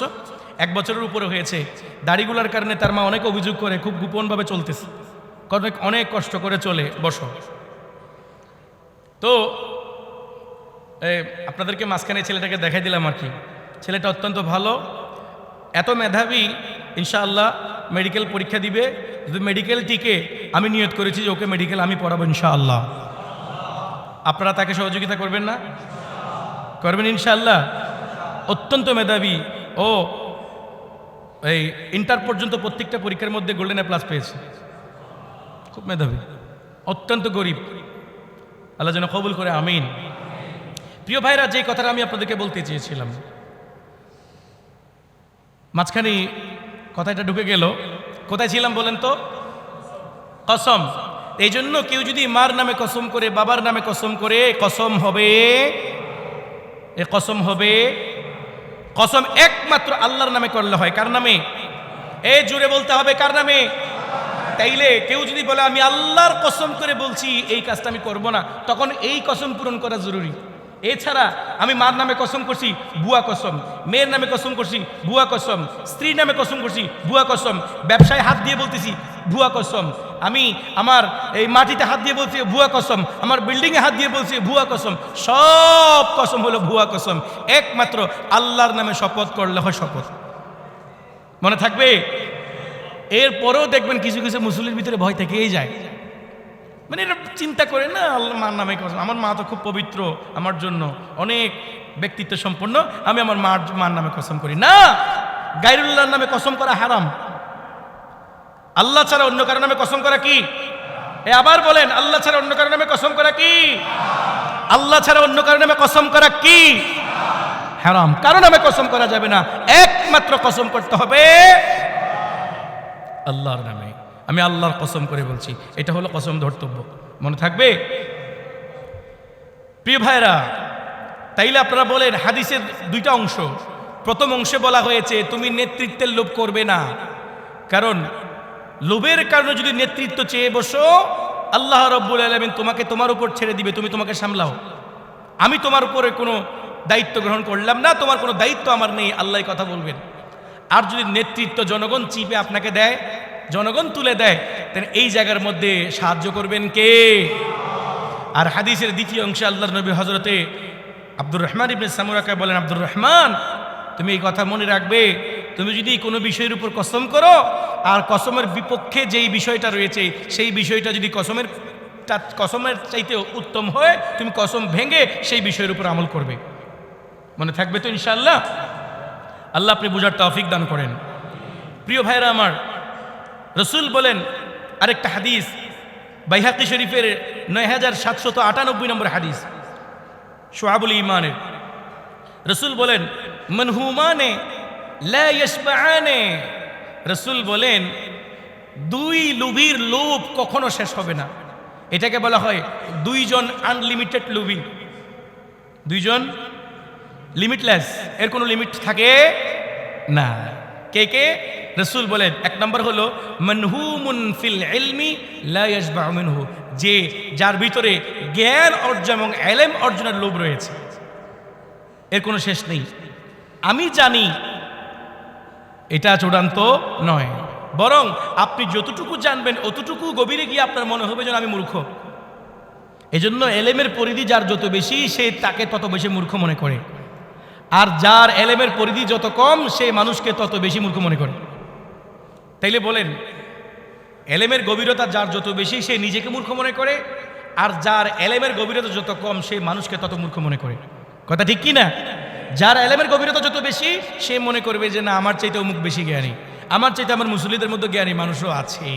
1 বছরের উপরে হয়েছে। দাড়িগুলার কারণে তার মা অনেক অভিযোগ করে, খুব গোপনভাবে চলতেছে, অনেক কষ্ট করে চলে। বসো। তো আপনাদেরকে মাঝখানে ছেলেটাকে দেখাই দিলাম আর কি। ছেলেটা অত্যন্ত ভালো, এত মেধাবী, ইনশাআল্লাহ মেডিকেল পরীক্ষা দিবে। যদি মেডিকেল টিকে, আমি নিয়ত করেছি যে ওকে মেডিকেল আমি পড়াবো ইনশাআল্লাহ। আপনারা তাকে সহযোগিতা করবেন না? করবেন ইনশাআল্লাহ। অত্যন্ত মেধাবী ও, এই ইন্টার পর্যন্ত প্রত্যেকটা পরীক্ষার মধ্যে গোল্ডেন প্লাস পেয়েছে। খুব মেধাবী, অত্যন্ত গরিব। আল্লাহ যেন কবুল করে, আমিন। প্রিয় ভাইরা, যে কথাটা আমি আপনাদেরকে বলতে চেয়েছিলাম, মাঝখানে কথাটা ঢুকে গেল। কোথায় ছিলাম বলেন তো? কসম। এই জন্য কেউ যদি মার নামে কসম করে, বাবার নামে কসম করে, কসম হবে, এ কসম হবে, কসম একমাত্র আল্লাহর নামে করলে হয়। কার নামে? এই জুড়ে বলতে হবে, কার নামে? তাইলে কেউ যদি বলে আমি আল্লাহর কসম করে বলছি এই কাজটা আমি করব না, তখন এই কসম পূরণ করা জরুরি। এছাড়া আমি মার নামে কসম করছি, ভুয়া কসম। মেয়ের নামে কসম করছি, ভুয়া কসম। স্ত্রীর নামে কসম করছি, ভুয়া কসম। ব্যবসায় হাত দিয়ে বলতেছি, ভুয়া কসম। আমি আমার এই মাটিতে হাত দিয়ে বলছি, ভুয়া কসম। আমার বিল্ডিংয়ে হাত দিয়ে বলছি, ভুয়া কসম। সব কসম হলো ভুয়া কসম। একমাত্র আল্লাহর নামে শপথ করলে হয় শপথ। মনে থাকবে? এরপরেও দেখবেন কিছু কিছু মুসলিমের ভিতরে ভয় থেকেই যায়, মানে এটা চিন্তা করে না আল্লাহ মার নামে কসম। আমার মা তো খুব পবিত্র, আমার জন্য অনেক ব্যক্তিত্ব সম্পন্ন, আমি আমার মার নামে কসম করি না। গায়রুল্লাহর নামে কসম করা হারাম। আল্লাহ ছাড়া অন্য কারো নামে কসম করা কি? আবার বলেন, আল্লাহ ছাড়া অন্য কারো নামে কসম করা কি? আল্লাহ ছাড়া অন্য কারো নামে কসম করা কি? হারাম। কারো নামে কসম করা যাবে না, একমাত্র কসম করতে হবে আল্লাহর নামে। আমি আল্লাহর কসম করে বলছি, এটা হলো কসম ধর্তব্য। মনে থাকবে? প্রিয় ভাইরা, তাইলে আপনারা বলেন, হাদিসের 2টা অংশ। প্রথম অংশে বলা হয়েছে তুমি নেতৃত্বের লোভ করবে না, কারণ লোভের কারণে যদি নেতৃত্ব চেয়ে বসো, আল্লাহ রাব্বুল আলামিন তোমাকে তোমার উপর ছেড়ে দিবে, তুমি তোমাকে সামলাও। আমি তোমার উপরে কোনো দায়িত্ব গ্রহণ করলাম না, তোমার কোনো দায়িত্ব আমার নেই, আল্লাহ কথা বলবেন। আর যদি নেতৃত্ব জনগণ চিপে আপনাকে দেয়, জনগণ তুলে দেয়, তাহলে এই জায়গার মধ্যে সাহায্য করবেন কে? আর হাদিসের 2য় অংশে আল্লাহর নবী হযরতে আব্দুর রহমান ইবনে সামুরাকে বলেন, আব্দুর রহমান, তুমি এই কথা মনে রাখবে, তুমি যদি কোনো বিষয়ের উপর কসম করো, আর কসমের বিপক্ষে যেই বিষয়টা রয়েছে সেই বিষয়টা যদি কসমের চাইতেও উত্তম হয়, তুমি কসম ভেঙে সেই বিষয়ের উপর আমল করবে। মনে থাকবে তো ইনশাআল্লাহ? আল্লাহ আপনি বুঝার তৌফিক দান করেন। প্রিয় ভাইরা আমার, রসুল বলেন, আরেকটা হাদিস বাইহাকি শরীফের ৯৭৯৮ নম্বর হাদিস, শুআবুল ঈমানের, রসুল বলেন, মানহুমানে লা ইয়াশবাআনে। রসুল বলেন, 2 লোভীর লোভ কখনো শেষ হবে না। এটাকে বলা হয় 2 জন আনলিমিটেড লোভী। 2 জন লিমিটলেস, এর কোনো লিমিট থাকে না। কে কে? রসুল বলেন, 1 নম্বর হলো মানহুমুন ফিল ইলমি লা ইয়াশবাউ মিনহু, যে যার ভিতরে জ্ঞান অর্জন এবং এলেম অর্জনের লোভ রয়েছে, এর কোনো শেষ নেই। আমি জানি এটা চূড়ান্ত নয়, বরং আপনি যতটুকু জানবেন অতটুকু গভীরে গিয়ে আপনার মনে হবে যেন আমি মূর্খ। এজন্য এলেমের পরিধি যার যত বেশি সে তাকে তত বেশি মূর্খ মনে করে, আর যার এলেমের পরিধি যত কম সে মানুষকে তত বেশি মূর্খ মনে করে। তাইলে বলেন, এলেমের গভীরতা যার যত বেশি সে নিজেকে মূর্খ মনে করে, আর যার এলেমের গভীরতা যত কম সে মানুষকে তত মূর্খ মনে করে। কথা ঠিক কি না? যার এলেমের গভীরতা যত বেশি সে মনে করবে যে না, আমার চাইতে অমুক বেশি জ্ঞানী, আমার চাইতে আমার মুসল্লিদের মধ্যে জ্ঞানী মানুষও আছে,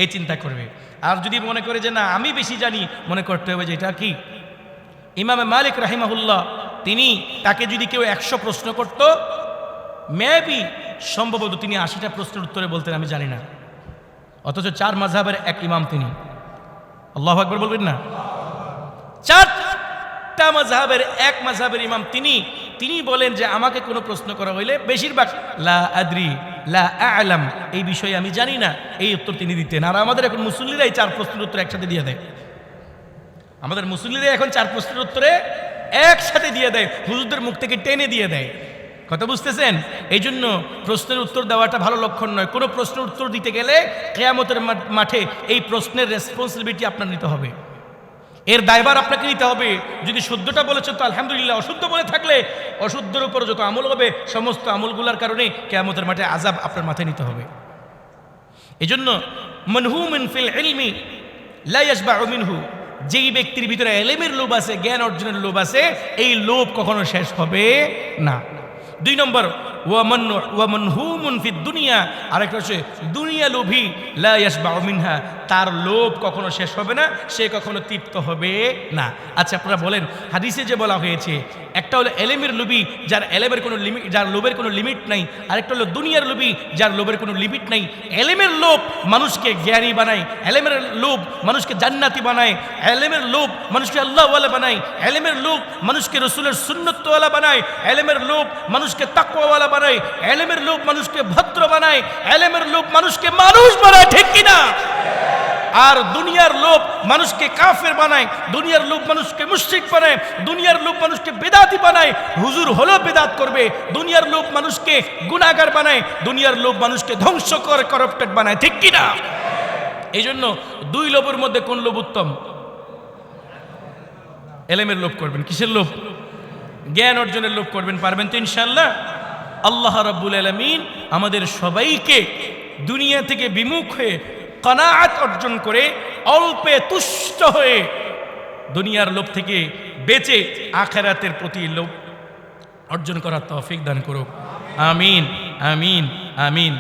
এই চিন্তা করবে। আর যদি মনে করে যে না আমি বেশি জানি, মনে করতে হবে যে এটা কি ইমাম মালিক রাহিমাহুল্লাহ, তিনি তাকে যদি কেউ 100 প্রশ্ন করত, মেবি সম্ভবত তিনি 80টা প্রশ্নের উত্তরে বলতেন আমি জানি না। অথচ 4 মাযহাবের এক ইমাম তিনি। আল্লাহু আকবার বলবেন না? 4টা মাযহাবের এক মাযহাবের ইমাম তিনি বলেন যে আমাকে কোনো প্রশ্ন করা হইলে বেশিরভাগ লা আদরি লা আ'লাম, এই বিষয়ে আমি জানি না, এই উত্তর তিনি দিতেন। আর আমাদের এখন মুসল্লিরাই 4 প্রশ্নের উত্তর একসাথে দিয়ে দেয়। আমাদের মুসল্লিরাই এখন 4 প্রশ্নের উত্তরে একসাথে দিয়ে দেয়, হুজুরদের মুখ থেকে টেনে দিয়ে দেয়। কথা বুঝতেছেন? এই জন্য প্রশ্নের উত্তর দেওয়াটা ভালো লক্ষণ নয়। কোনো প্রশ্নের উত্তর দিতে গেলে কিয়ামতের মাঠে এই প্রশ্নের রেসপন্সিবিলিটি আপনার নিতে হবে, এর দায়ভার আপনাকে নিতে হবে। যদি শুদ্ধটা বলেছেন তো আলহামদুলিল্লাহ, অশুদ্ধ বলে থাকলে অশুদ্ধের উপর যত আমল হবে সমস্ত আমলগুলোর কারণে কিয়ামতের মাঠে আযাব আপনার মাথায় নিতে হবে। এই জন্য মানহুমুন ফিল ইলমি লা ইয়াশবাউ মিনহু, যেই ব্যক্তির ভিতরে এলেমের লোভ আছে, জ্ঞান অর্জনের লোভ আছে, এই লোভ কখনো শেষ হবে না। 2 নম্বর ওয়ামানহুমুন ফিদ দুনিয়া, আরেকটা হচ্ছে দুনিয়া লোভী, লা ইয়াশবাউ মিনহা, তার লোভ কখনো শেষ হবে না, সে কখনো তৃপ্ত হবে না। আচ্ছা আপনারা বলেন, হাদিসে যে বলা হয়েছে একটা হলো এলেমের লোভী যার এলেমের কোনো লিমিট, যার লোভের কোনো লিমিট নাই, আরেকটা হলো দুনিয়ার লোভী যার লোভের কোনো লিমিট নাই। এলেমের লোভ মানুষকে জ্ঞানী বানায়, এলেমের লোভ মানুষকে জান্নাতি বানায়, এলেমের লোভ মানুষকে আল্লাহওয়ালা বানায়, এলেমের লোভ মানুষকে রসুলের সুন্নতওয়ালা বানায়, এলেমের লোভ মানুষকে তাকওয়াওয়ালা বানায়, এলেমের লোভ মানুষকে ভদ্র বানায়, এলেমের লোভ মানুষকে মানুষ বানায়। ঠিক কিনা? আর দুনিয়ার লোভ মানুষকে কাফের বানায়, দুনিয়ার লোভ মানুষকে মুশরিক বানায়, দুনিয়ার লোভ মানুষকে বেদাতি বানায়, হুজুর হলো বেদাত করবে, দুনিয়ার লোভ মানুষকে গুনাহগার বানায়, দুনিয়ার লোভ মানুষকে ধ্বংস করে করাপ্টেড বানায়। ঠিক কিনা? এই জন্য 2 লোভের মধ্যে কোন লোভ উত্তম? এলেমের লোভ করবেন। কিসের লোভ? জ্ঞান অর্জনের লোভ করবেন। পারবেন তো ইনশাআল্লাহ? আল্লাহ রাব্বুল আলামিন আমাদের সবাইকে দুনিয়া থেকে বিমুখ হয়ে কানাআত অর্জন করে অল্পে তুষ্ট হয়ে দুনিয়ার লোভ থেকে বেঁচে আখিরাতের প্রতি লোভ অর্জন করার তৌফিক দান করুক। আমিন আমিন আমিন।